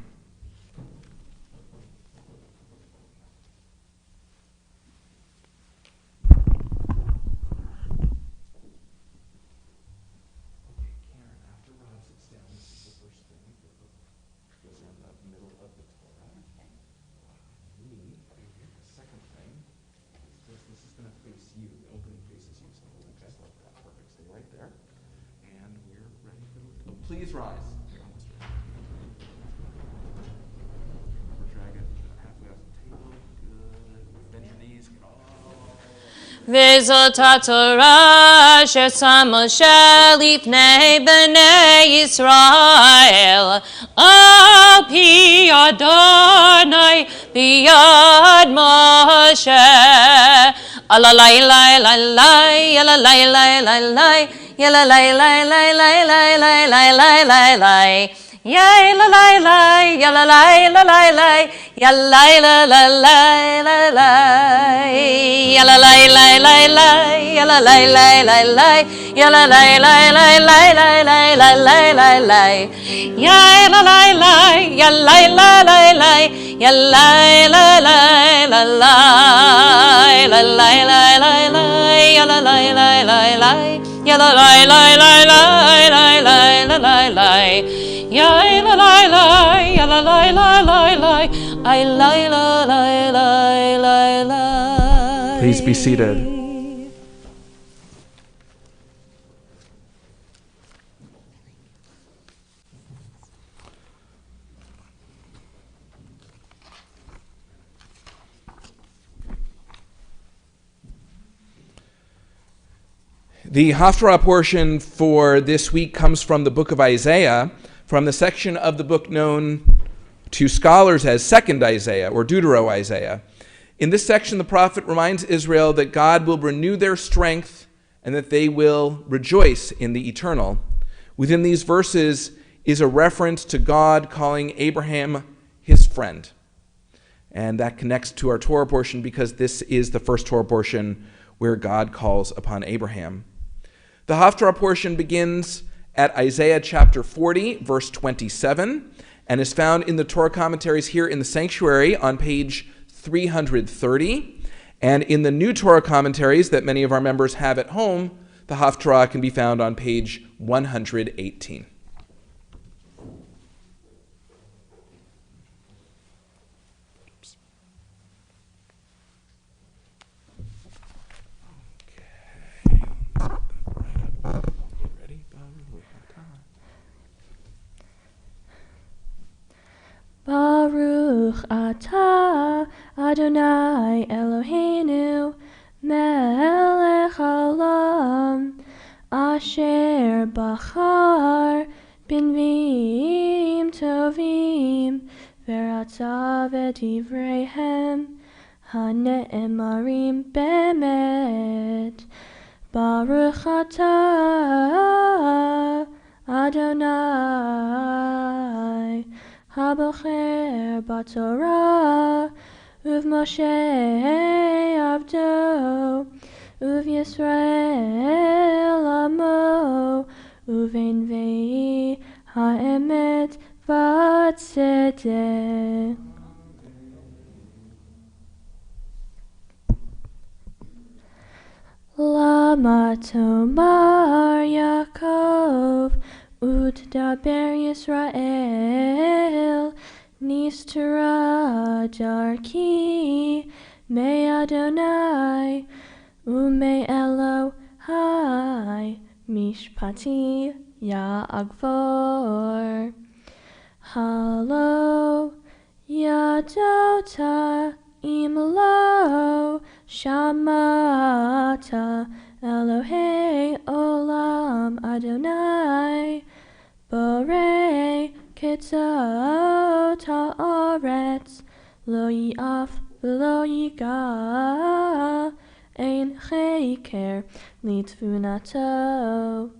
Please rise. V'zot Torah asher sam Moshe lifnei bnei Yisrael al pi Adonai biyad Moshe. Alalai lai lai lai, alalai lai lai lai, yalalai lai lai lai lai lai lai lai lai lai. Yay la la la, ya la la la la la, ya la la la la la la, ya la la la la la, ya la la la la la, ya la la la la la la la la la la la, ya la la la, ya la la la la, ya la la la la la, la la la la la, ya la la la la la, ya la la la la la la la la la. Ya la la la, ya la la la la la, I la la la la la la. Please be seated. The Haftarah portion for this week comes from the book of Isaiah, from the section of the book known to scholars as Second Isaiah or Deutero-Isaiah. In this section, the prophet reminds Israel that God will renew their strength and that they will rejoice in the eternal. Within these verses is a reference to God calling Abraham his friend. And that connects to our Torah portion because this is the first Torah portion where God calls upon Abraham. The Haftarah portion begins at Isaiah chapter 40, verse 27, and is found in the Torah commentaries here in the sanctuary on page 330. And in the new Torah commentaries that many of our members have at home, the Haftarah can be found on page 118. Baruch atah Adonai Eloheinu melech haolam asher bachar b'nviim tovim v'ratzav et ivreihem hane'emarim bemet. Baruch atah Adonai Habocher b'Torah, uv Moshe avdo, uv Yisrael amo, uvenvei ha'emet v'tzedek. Lama tomar Yaakov, Utdaber Yisrael, Nistara darki, me Adonai, ume Elohai, mishpati ya'agvor. Halo yadota imlo, shamata Elohei olam Adonai, borei ketzot ha'aretz, lo yi'af v'lo yiga, ein cheker litvunato.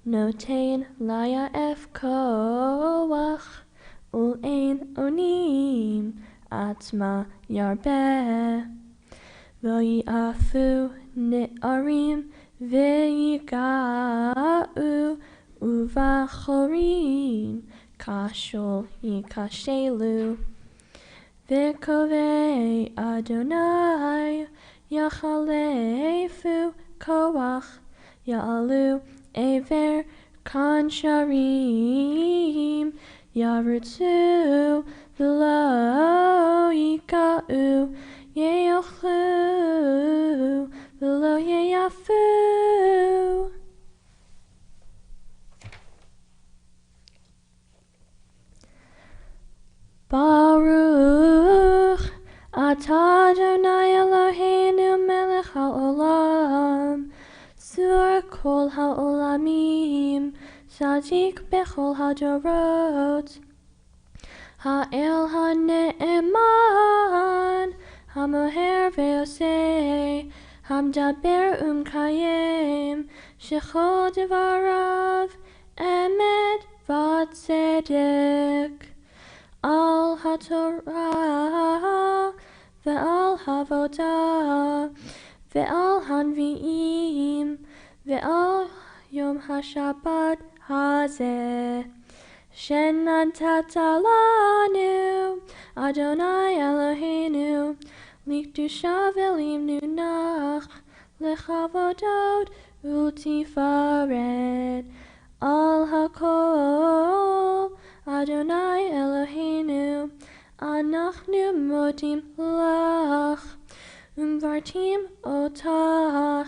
Notein laya'ef koach, ul'ein onim atma yarbeh. V'yi'afu ne'arim v'yiga'u uvachorim kashol yikashelu. V'kovei Adonai yachalefu koach ya'alu ever kansharim yarutzu v'lo yika'u ye'ochlu v'lo ye'yafu. kol ha'olamim, tzadik bechol hadorot. Ha'el ha'ne'eman, ha'moher ve'oseh, ha'mdaber u'mkayem, shechol devarav, emet v'tzedek. Al ha'torah, ve'al ha'avodah, ve'al hanvi'im, ve'al yom ha'shabbat hazeh. Shenatata lanu, Adonai Eloheinu, likdusha ve'limnunach, lechavodot ultifaret. Al hakol, Adonai Eloheinu, anachnu modim lach, umvartim otach,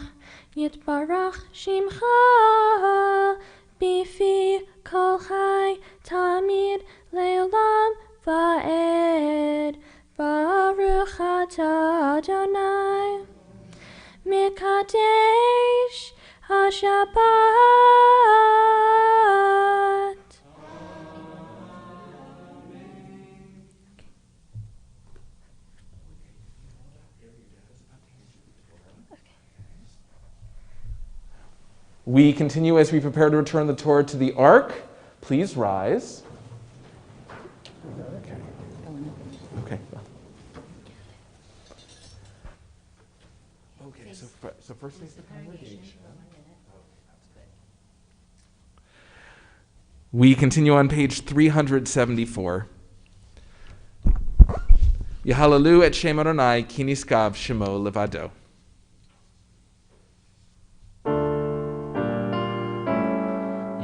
yitbarach shimcha, bifi kol chai tamid leolam va'ed. Baruch atah Adonai mikadesh haShabbat. We continue as we prepare to return the Torah to the Ark. Please rise. Okay. Okay, so first face the congregation. We continue on page 374. Yahalalu et Shem Adonai ki niskav shemo levado.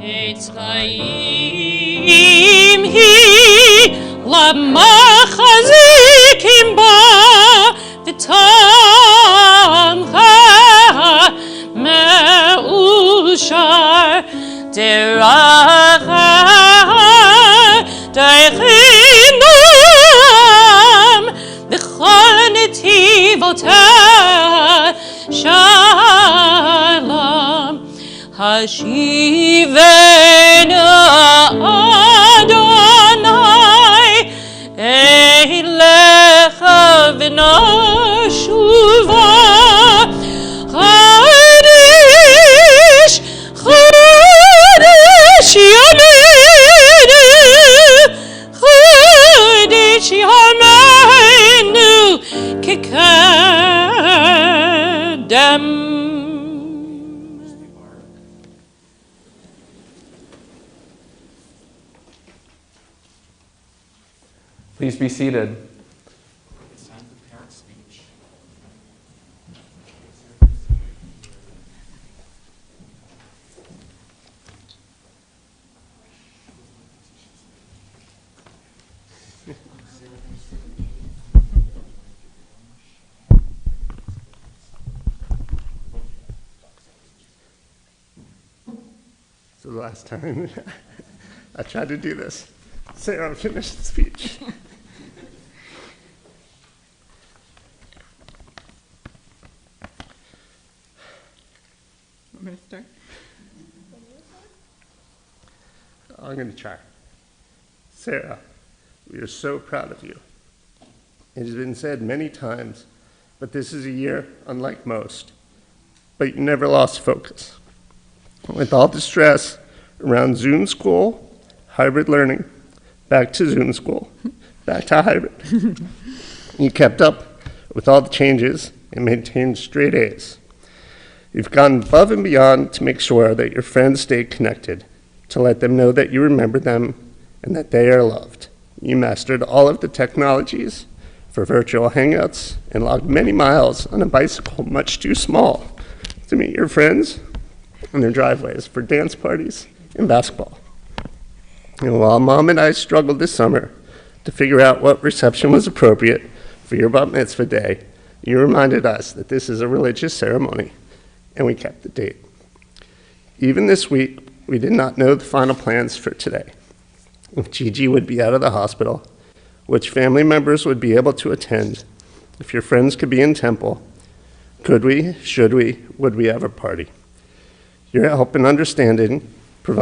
Eitz chaim hi lamachazikim ba v'tamcha me'ushar deracha deichinam v'chol netivotah shalom. Hashivena Adonai Eilecha v'nashuva Chodesh Chodesh Yameinu Chodesh Yameinu Kikadem. Please be seated. It's time for parent speech. So the last time I tried to do this, Sarah finished the speech. Want me to start? I'm going to try. Sarah, we are so proud of you. It has been said many times, but this is a year unlike most. But you never lost focus. With all the stress around Zoom school, hybrid learning, back to Zoom school, back to hybrid, you kept up with all the changes and maintained straight A's. You've gone above and beyond to make sure that your friends stay connected, to let them know that you remember them and that they are loved. You mastered all of the technologies for virtual hangouts and logged many miles on a bicycle much too small to meet your friends in their driveways for dance parties and basketball. And while Mom and I struggled this summer to figure out what reception was appropriate for your Bat Mitzvah day, you reminded us that this is a religious ceremony, and we kept the date. Even this week, we did not know the final plans for today. If Gigi would be out of the hospital, which family members would be able to attend, if your friends could be in Temple, could we, should we, would we have a party? Your help and understanding prove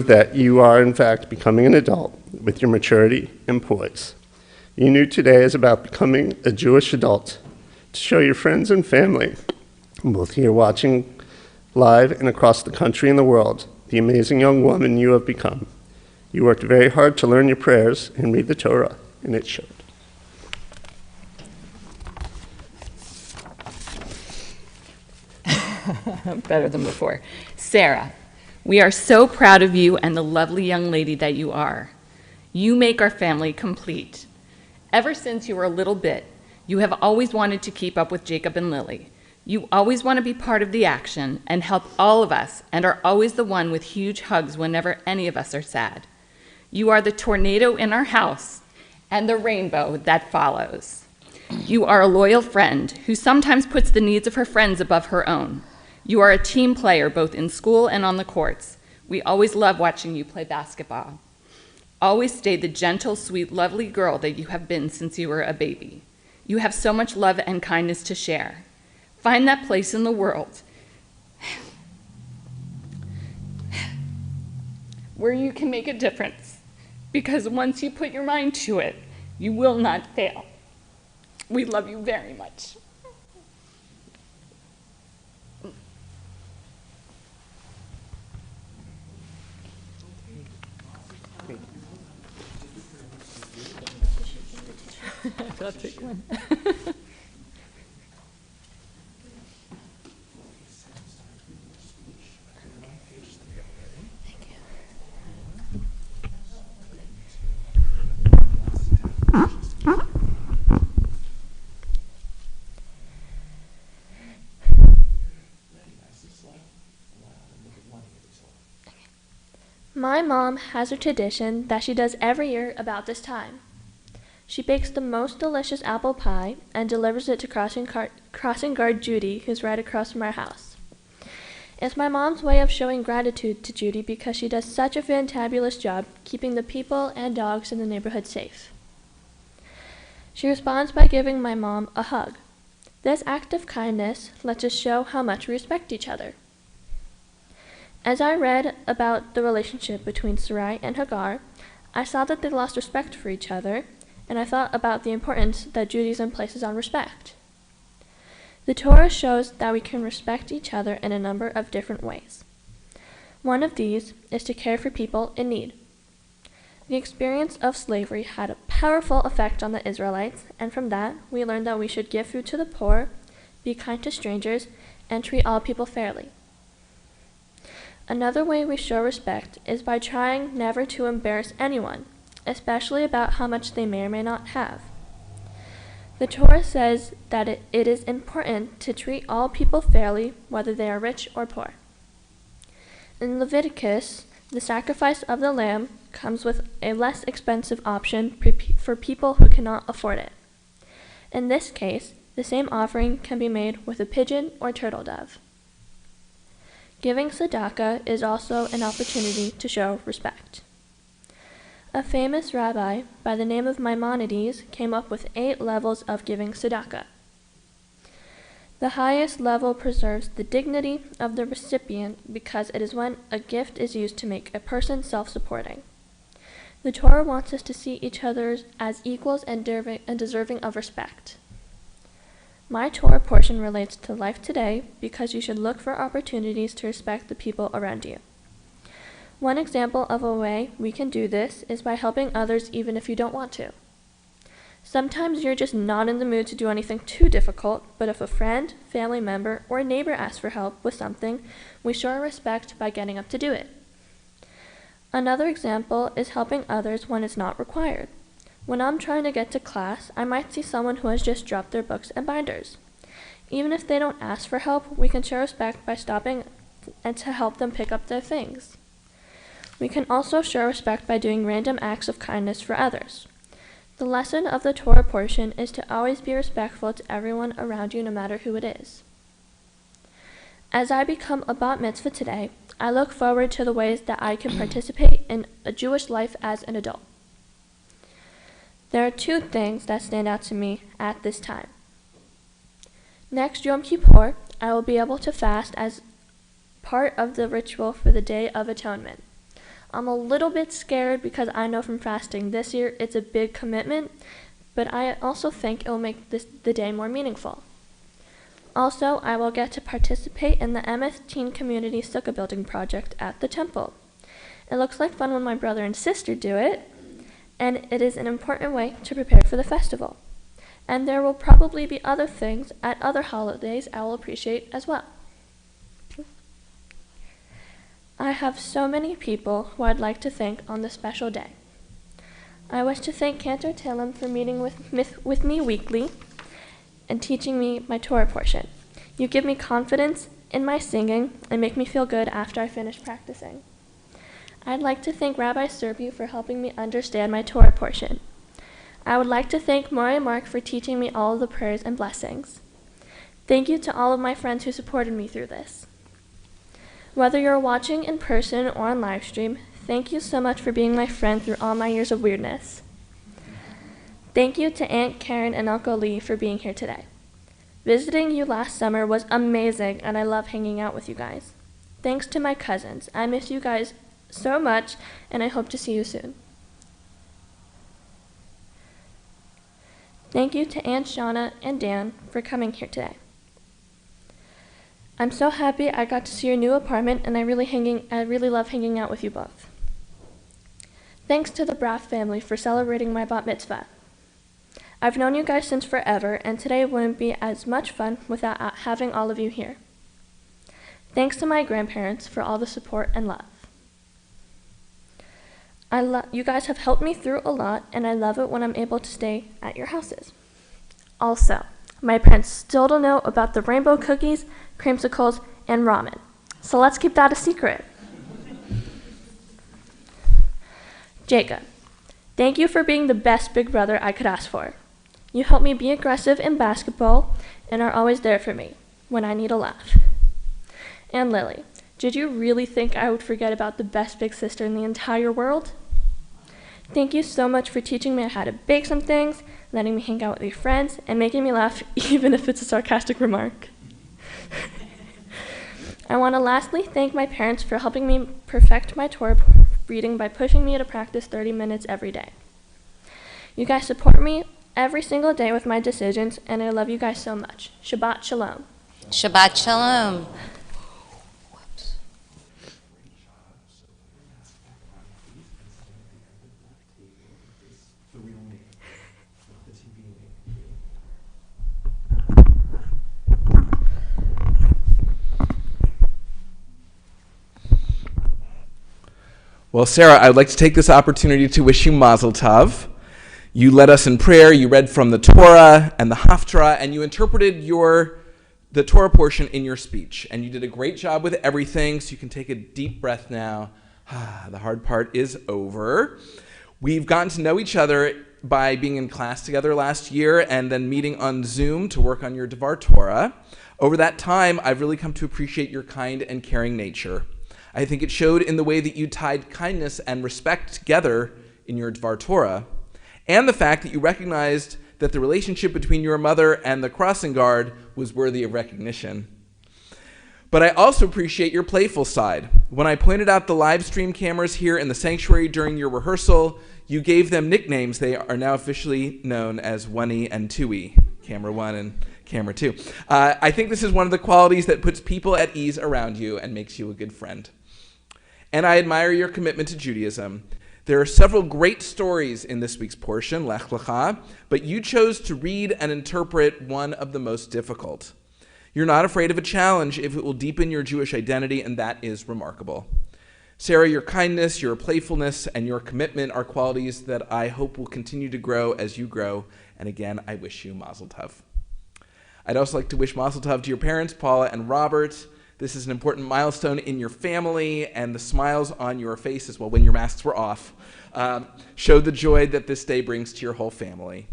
that you are, in fact, becoming an adult with your maturity and poise. You knew today is about becoming a Jewish adult to show your friends and family, both here watching live and across the country and the world, the amazing young woman you have become. You worked very hard to learn your prayers and read the Torah, and it showed. Better than before. Sarah, we are so proud of you and the lovely young lady that you are. You make our family complete. Ever since you were a little bit, you have always wanted to keep up with Jacob and Lily. You always want to be part of the action and help all of us, and are always the one with huge hugs whenever any of us are sad. You are the tornado in our house and the rainbow that follows. You are a loyal friend who sometimes puts the needs of her friends above her own. You are a team player both in school and on the courts. We always love watching you play basketball. Always stay the gentle, sweet, lovely girl that you have been since you were a baby. You have so much love and kindness to share. Find that place in the world where you can make a difference, because once you put your mind to it, you will not fail. We love you very much. I'll take one. My mom has a tradition that she does every year about this time. She bakes the most delicious apple pie and delivers it to crossing guard Judy, who's right across from our house. It's my mom's way of showing gratitude to Judy because she does such a fantabulous job keeping the people and dogs in the neighborhood safe. She responds by giving my mom a hug. This act of kindness lets us show how much we respect each other. As I read about the relationship between Sarai and Hagar, I saw that they lost respect for each other, and I thought about the importance that Judaism places on respect. The Torah shows that we can respect each other in a number of different ways. One of these is to care for people in need. The experience of slavery had a powerful effect on the Israelites, and from that we learned that we should give food to the poor, be kind to strangers, and treat all people fairly. Another way we show respect is by trying never to embarrass anyone, especially about how much they may or may not have. The Torah says that it is important to treat all people fairly, whether they are rich or poor. In Leviticus, the sacrifice of the lamb comes with a less expensive option for people who cannot afford it. In this case, the same offering can be made with a pigeon or turtle dove. Giving tzedakah is also an opportunity to show respect. A famous rabbi by the name of Maimonides came up with 8 levels of giving tzedakah. The highest level preserves the dignity of the recipient because it is when a gift is used to make a person self-supporting. The Torah wants us to see each other as equals and deserving of respect. My Torah portion relates to life today because you should look for opportunities to respect the people around you. One example of a way we can do this is by helping others even if you don't want to. Sometimes you're just not in the mood to do anything too difficult, but if a friend, family member, or neighbor asks for help with something, we show our respect by getting up to do it. Another example is helping others when it's not required. When I'm trying to get to class, I might see someone who has just dropped their books and binders. Even if they don't ask for help, we can show respect by stopping and to help them pick up their things. We can also show respect by doing random acts of kindness for others. The lesson of the Torah portion is to always be respectful to everyone around you, no matter who it is. As I become a bat mitzvah today, I look forward to the ways that I can participate in a Jewish life as an adult. There are 2 things that stand out to me at this time. Next Yom Kippur, I will be able to fast as part of the ritual for the Day of Atonement. I'm a little bit scared because I know from fasting this year it's a big commitment, but I also think it will make the day more meaningful. Also, I will get to participate in the Emeth Teen Community Sukkah Building Project at the temple. It looks like fun when my brother and sister do it, and it is an important way to prepare for the festival. And there will probably be other things at other holidays I will appreciate as well. I have so many people who I'd like to thank on this special day. I wish to thank Cantor Tillam for meeting with me weekly and teaching me my Torah portion. You give me confidence in my singing and make me feel good after I finish practicing. I'd like to thank Rabbi Serbu for helping me understand my Torah portion. I would like to thank Mori and Mark for teaching me all of the prayers and blessings. Thank you to all of my friends who supported me through this. Whether you're watching in person or on live stream, thank you so much for being my friend through all my years of weirdness. Thank you to Aunt Karen and Uncle Lee for being here today. Visiting you last summer was amazing, and I love hanging out with you guys. Thanks to my cousins. I miss you guys so much, and I hope to see you soon. Thank you to Aunt Shauna and Dan for coming here today. I'm so happy I got to see your new apartment, and I really love hanging out with you both. Thanks to the Braff family for celebrating my bat mitzvah. I've known you guys since forever, and today wouldn't be as much fun without having all of you here. Thanks to my grandparents for all the support and love. You guys have helped me through a lot, and I love it when I'm able to stay at your houses. Also, my parents still don't know about the rainbow cookies, creamsicles, and ramen. So let's keep that a secret. Jacob, thank you for being the best big brother I could ask for. You help me be aggressive in basketball and are always there for me when I need a laugh. And Lily, did you really think I would forget about the best big sister in the entire world? Thank you so much for teaching me how to bake some things, letting me hang out with your friends, and making me laugh even if it's a sarcastic remark. I want to lastly thank my parents for helping me perfect my Torah reading by pushing me to practice 30 minutes every day. You guys support me every single day with my decisions, and I love you guys so much. Shabbat Shalom. Shabbat Shalom. Well, Sarah, I would like to take this opportunity to wish you Mazel Tov. You led us in prayer, you read from the Torah and the Haftarah, and you interpreted the Torah portion in your speech. And you did a great job with everything, so you can take a deep breath now. The hard part is over. We've gotten to know each other by being in class together last year and then meeting on Zoom to work on your Devar Torah. Over that time, I've really come to appreciate your kind and caring nature. I think it showed in the way that you tied kindness and respect together in your Dvar Torah, and the fact that you recognized that the relationship between your mother and the crossing guard was worthy of recognition. But I also appreciate your playful side. When I pointed out the live stream cameras here in the sanctuary during your rehearsal, you gave them nicknames. They are now officially known as 1E and 2E, Camera 1 and Camera 2. I think this is one of the qualities that puts people at ease around you and makes you a good friend. And I admire your commitment to Judaism. There are several great stories in this week's portion, Lech Lecha, but you chose to read and interpret one of the most difficult. You're not afraid of a challenge if it will deepen your Jewish identity, and that is remarkable. Sarah, your kindness, your playfulness, and your commitment are qualities that I hope will continue to grow as you grow, and again, I wish you Mazel Tov. I'd also like to wish Mazel Tov to your parents, Paula and Robert. This is an important milestone in your family, and the smiles on your faces, well, when your masks were off, showed the joy that this day brings to your whole family.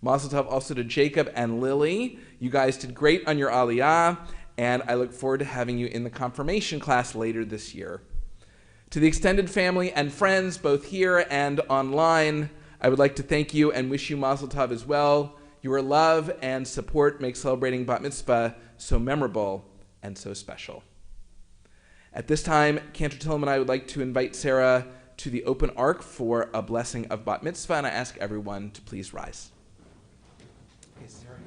Mazel Tov also to Jacob and Lily. You guys did great on your Aliyah, and I look forward to having you in the confirmation class later this year. To the extended family and friends, both here and online, I would like to thank you and wish you Mazel Tov as well. Your love and support make celebrating Bat Mitzvah so memorable and so special. At this time, Cantor Tillum and I would like to invite Sarah to the open ark for a blessing of Bat Mitzvah, and I ask everyone to please rise. Okay, Sarah.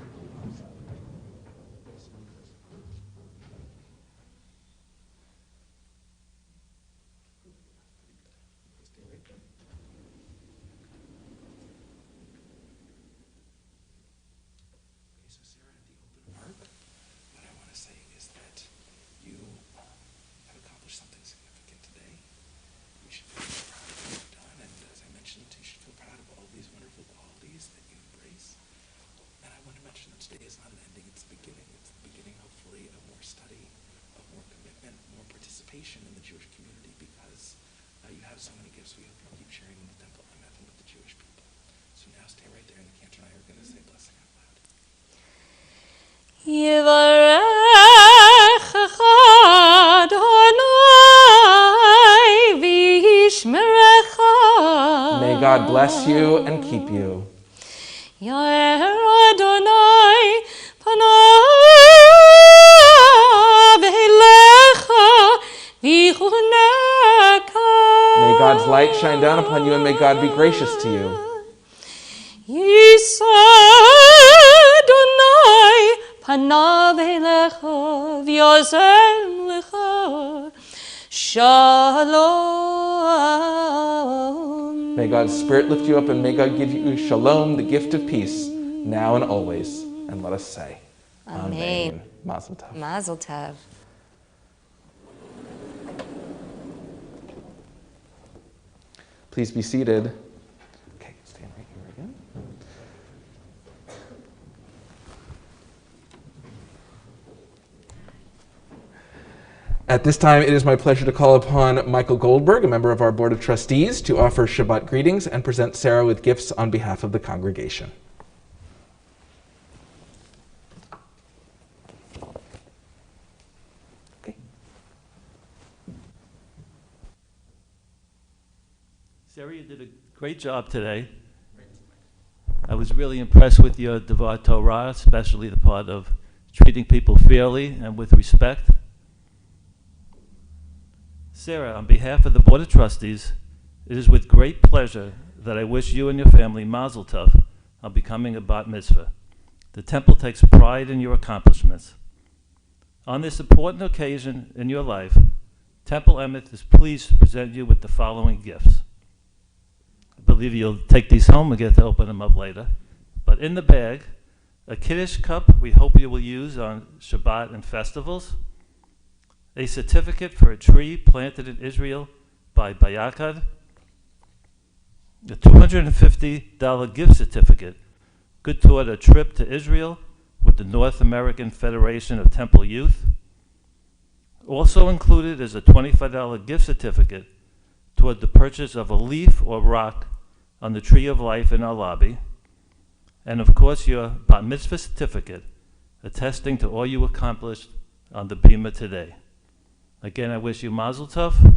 In the Jewish community, because you have so many gifts. We hope you keep sharing in the Temple Emeth and with the Jewish people. So now stay right there, and the Cantor and I are going to say blessing out loud. Yivarechecha Adonai v'yishmerecha. May God bless you and keep you. Yair Adonai panav elecha. May God's light shine down upon you, and may God be gracious to you. May God's Spirit lift you up, and may God give you shalom, the gift of peace, now and always. And let us say, Amen. Mazel tov. Mazel tov. Please be seated. Okay, stand right here again. At this time, it is my pleasure to call upon Michael Goldberg, a member of our Board of Trustees, to offer Shabbat greetings and present Sarah with gifts on behalf of the congregation. Sarah, you did a great job today. I was really impressed with your Devar Torah, especially the part of treating people fairly and with respect. Sarah, on behalf of the Board of Trustees, it is with great pleasure that I wish you and your family Mazel Tov on becoming a Bat Mitzvah. The Temple takes pride in your accomplishments. On this important occasion in your life, Temple Emeth is pleased to present you with the following gifts. I believe you'll take these home and get to open them up later. But in the bag, a Kiddush cup we hope you will use on Shabbat and festivals, a certificate for a tree planted in Israel by Bayakad, a $250 gift certificate good toward a trip to Israel with the North American Federation of Temple Youth. Also included is a $25 gift certificate toward the purchase of a leaf or rock on the Tree of Life in our lobby, and of course your Bat Mitzvah certificate attesting to all you accomplished on the Bima today. Again, I wish you Mazel Tov,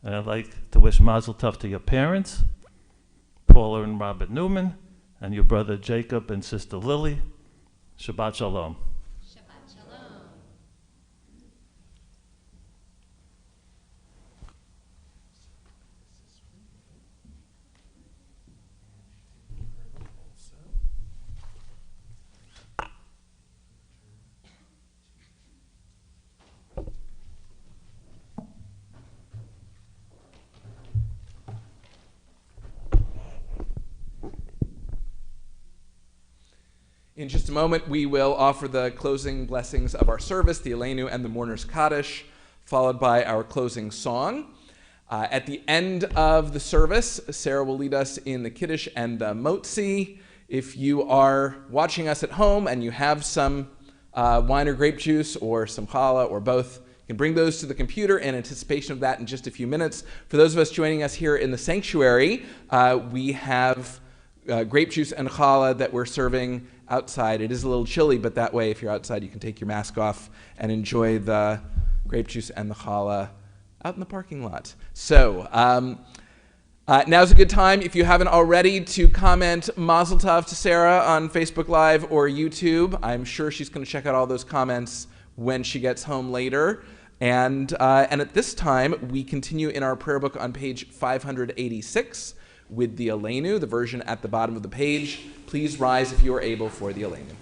and I'd like to wish Mazel Tov to your parents, Paula and Robert Newman, and your brother Jacob and sister Lily. Shabbat Shalom. In just a moment, we will offer the closing blessings of our service, the Aleinu and the Mourner's Kaddish, followed by our closing song. At the end of the service, Sarah will lead us in the Kiddush and the Motzi. If you are watching us at home and you have some wine or grape juice or some challah or both, you can bring those to the computer in anticipation of that in just a few minutes. For those of us joining us here in the sanctuary, we have grape juice and challah that we're serving outside. It is a little chilly, but that way, if you're outside, you can take your mask off and enjoy the grape juice and the challah out in the parking lot. So, Now's a good time, if you haven't already, to comment Mazel Tov to Sarah on Facebook Live or YouTube. I'm sure she's going to check out all those comments when she gets home later. And at this time, we continue in our prayer book on page 586 with the Aleinu, the version at the bottom of the page. Please rise if you are able for the Aleinu.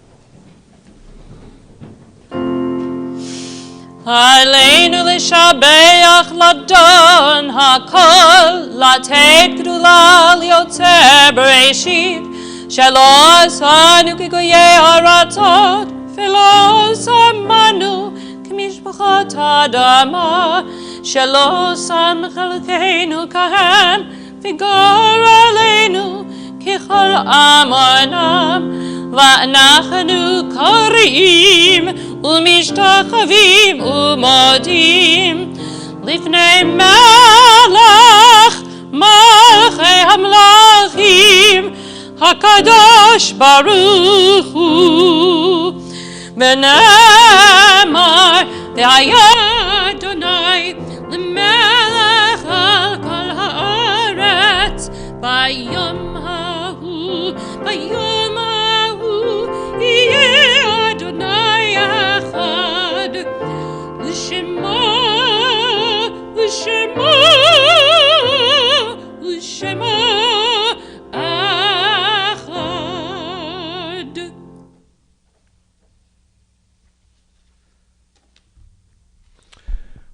עלינו לשבח לדון הכל, לתת גדולה ליוצר בראשית, שלא עשנו כגויי ארצות, ולא שמנו כמשפחות האדמה, שלא שם חלקנו כהם, וגר עלינו ככל עמונם, ואנחנו קוראים ומשתחווים ומודים לפני מלך מלכי המלכים הקדוש ברוך הוא. ונאמר והיה אדוני למלך על כל הארץ ביום ההוא, ביום ההוא יהיה אדוני אחד ושמו ושמו ושמו אחד.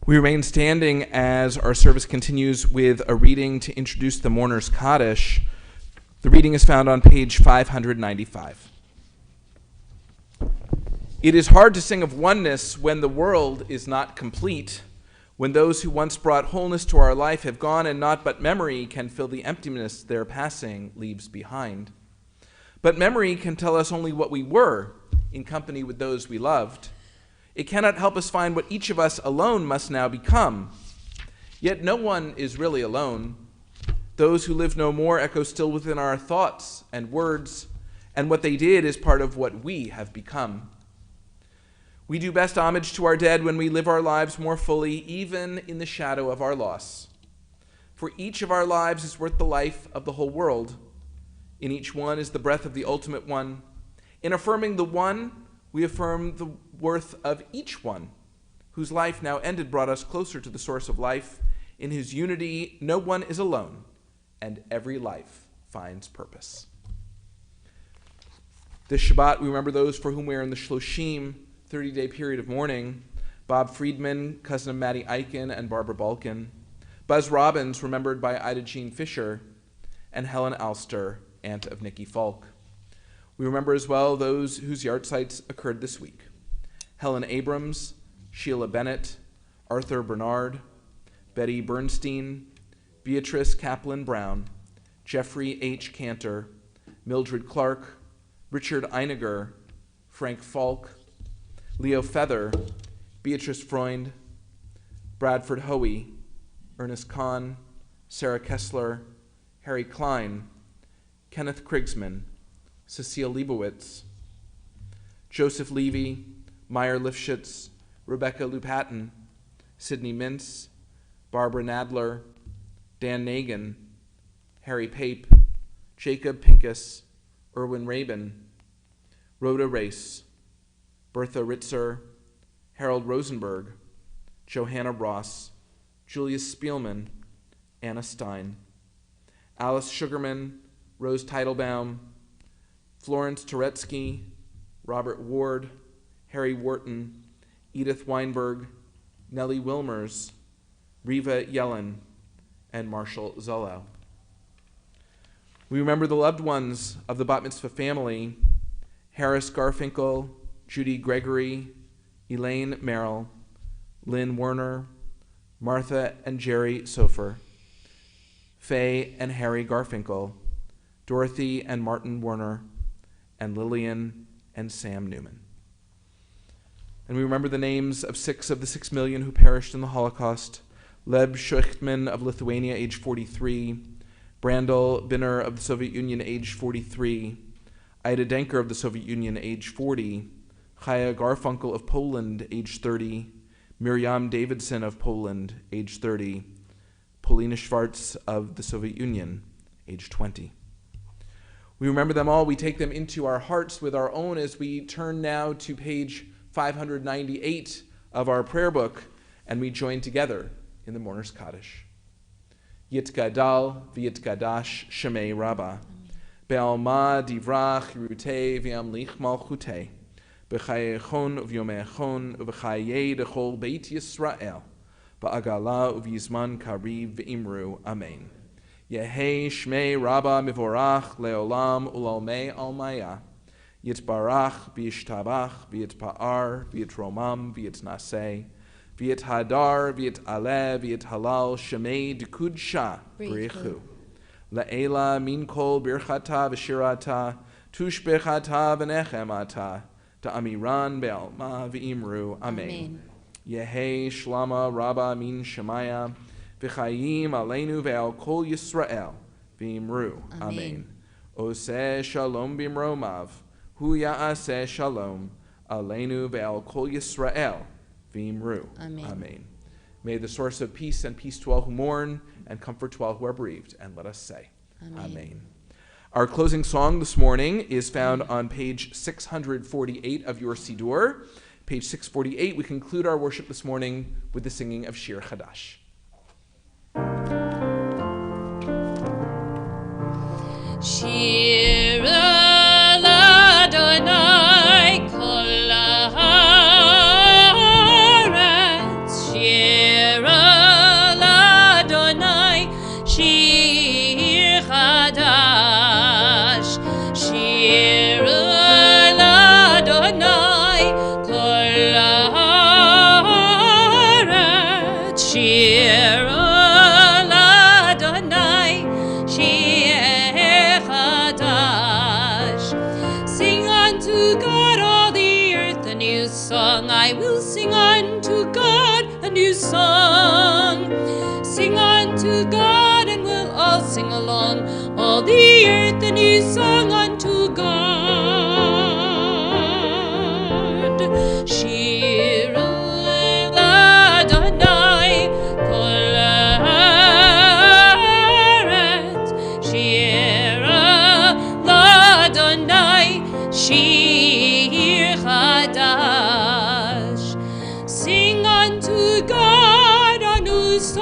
We remain standing as our service continues with a reading to introduce the Mourner's Kaddish. The reading is found on page 595. It is hard to sing of oneness when the world is not complete, when those who once brought wholeness to our life have gone and naught but memory can fill the emptiness their passing leaves behind. But memory can tell us only what we were in company with those we loved. It cannot help us find what each of us alone must now become. Yet no one is really alone. Those who live no more echo still within our thoughts and words, and what they did is part of what we have become. We do best homage to our dead when we live our lives more fully, even in the shadow of our loss. For each of our lives is worth the life of the whole world. In each one is the breath of the ultimate one. In affirming the one, we affirm the worth of each one, whose life now ended brought us closer to the source of life, in whose unity no one is alone, and every life finds purpose. This Shabbat, we remember those for whom we are in the Shloshim, 30-day period of mourning: Bob Friedman, cousin of Maddie Eichen and Barbara Balkin; Buzz Robbins, remembered by Ida Jean Fisher; and Helen Alster, aunt of Nikki Falk. We remember as well those whose yahrzeits occurred this week: Helen Abrams, Sheila Bennett, Arthur Bernard, Betty Bernstein, Beatrice Kaplan Brown, Jeffrey H. Cantor, Mildred Clark, Richard Einiger, Frank Falk, Leo Feather, Beatrice Freund, Bradford Hoey, Ernest Kahn, Sarah Kessler, Harry Klein, Kenneth Krigsman, Cecile Leibowitz, Joseph Levy, Meyer Lifshitz, Rebecca Lupatin, Sidney Mintz, Barbara Nadler, Dan Nagan, Harry Pape, Jacob Pincus, Erwin Rabin, Rhoda Race, Bertha Ritzer, Harold Rosenberg, Johanna Ross, Julius Spielman, Anna Stein, Alice Sugarman, Rose Teitelbaum, Florence Turetsky, Robert Ward, Harry Wharton, Edith Weinberg, Nellie Wilmers, Riva Yellen, and Marshall Zollow. We remember the loved ones of the Bat Mitzvah family: Harris Garfinkel, Judy Gregory, Elaine Merrill, Lynn Werner, Martha and Jerry Sofer, Faye and Harry Garfinkel, Dorothy and Martin Werner, and Lillian and Sam Newman. And we remember the names of 6 of the 6 million who perished in the Holocaust: Leb Schuchtman of Lithuania, age 43, Brandel Binner of the Soviet Union, age 43, Ida Denker of the Soviet Union, age 40, Chaya Garfunkel of Poland, age 30, Miriam Davidson of Poland, age 30, Polina Schwartz of the Soviet Union, age 20. We remember them all. We take them into our hearts with our own as we turn now to page 598 of our prayer book, and we join together in the Mourner's Kaddish. Yitgadal v'yitgadash Shemei Rabbah, Be'alma divrach Yerutei v'yamlich malchutei, B'chayechon uv'yomechon uv'chayei dechol Beit Yisrael, Ba'agala uv'yizman kariv v'imru. Amen. Yehei Shmei Rabbah mivorach leolam ulalmei almaya, Yitbarach v'yishtabach v'yitpa'ar v'yitromam v'yitnaseh, V'yit hadar, v'yit aleh, v'yit halal, shemei d'kudsha, b'richu. La'ela min kol birchata v'shirata, tushbechata v'nechemata, ta'amiran be'alma v'imru. Amen. Yehei shlama rabba min shemaya, v'chayim aleinu ve'al kol Yisrael, v'imru. Amen. Oseh shalom b'imromav, hu ya'aseh shalom, aleinu ve'al kol Yisrael, V'imru. Amen. Amen. May the source of peace send peace to all who mourn and comfort to all who are bereaved. And let us say, Amen. Our closing song this morning is found on page 648 of your Siddur. Page 648, we conclude our worship this morning with the singing of Shir Chadash. Shir Adonai kol haaretz, Shir Adonai shir chadash, Shir Adonai kol haaretz, Shir Adonai shir chadash. Sing unto God all the earth a new song. I will sing unto God a new song. Sing unto God and we'll all sing along. All the earth a new song unto God. Shir Adonai kol haaretz, Shir Adonai shir chadash. Sing unto God a new song.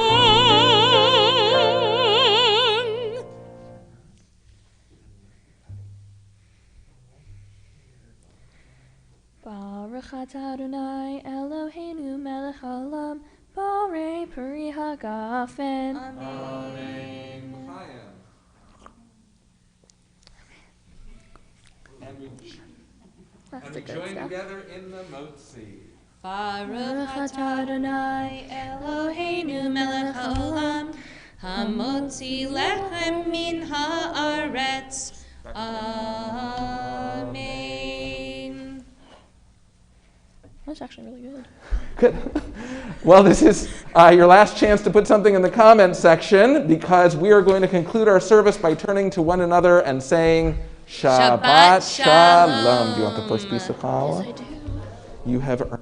Baruch atah Adonai Eloheinu melech haolam, borei peri hagafen. Amen. That's And the we good join stuff. together in the Motzi. Baruch atah Adonai Eloheinu melech haolam, hamotzi lechem min haaretz. Amen. That's actually really good. Good. Well, this is your last chance to put something in the comments section, because we are going to conclude our service by turning to one another and saying, Shabbat Shalom. Do you want the first piece of challah? Yes, I do. You have earned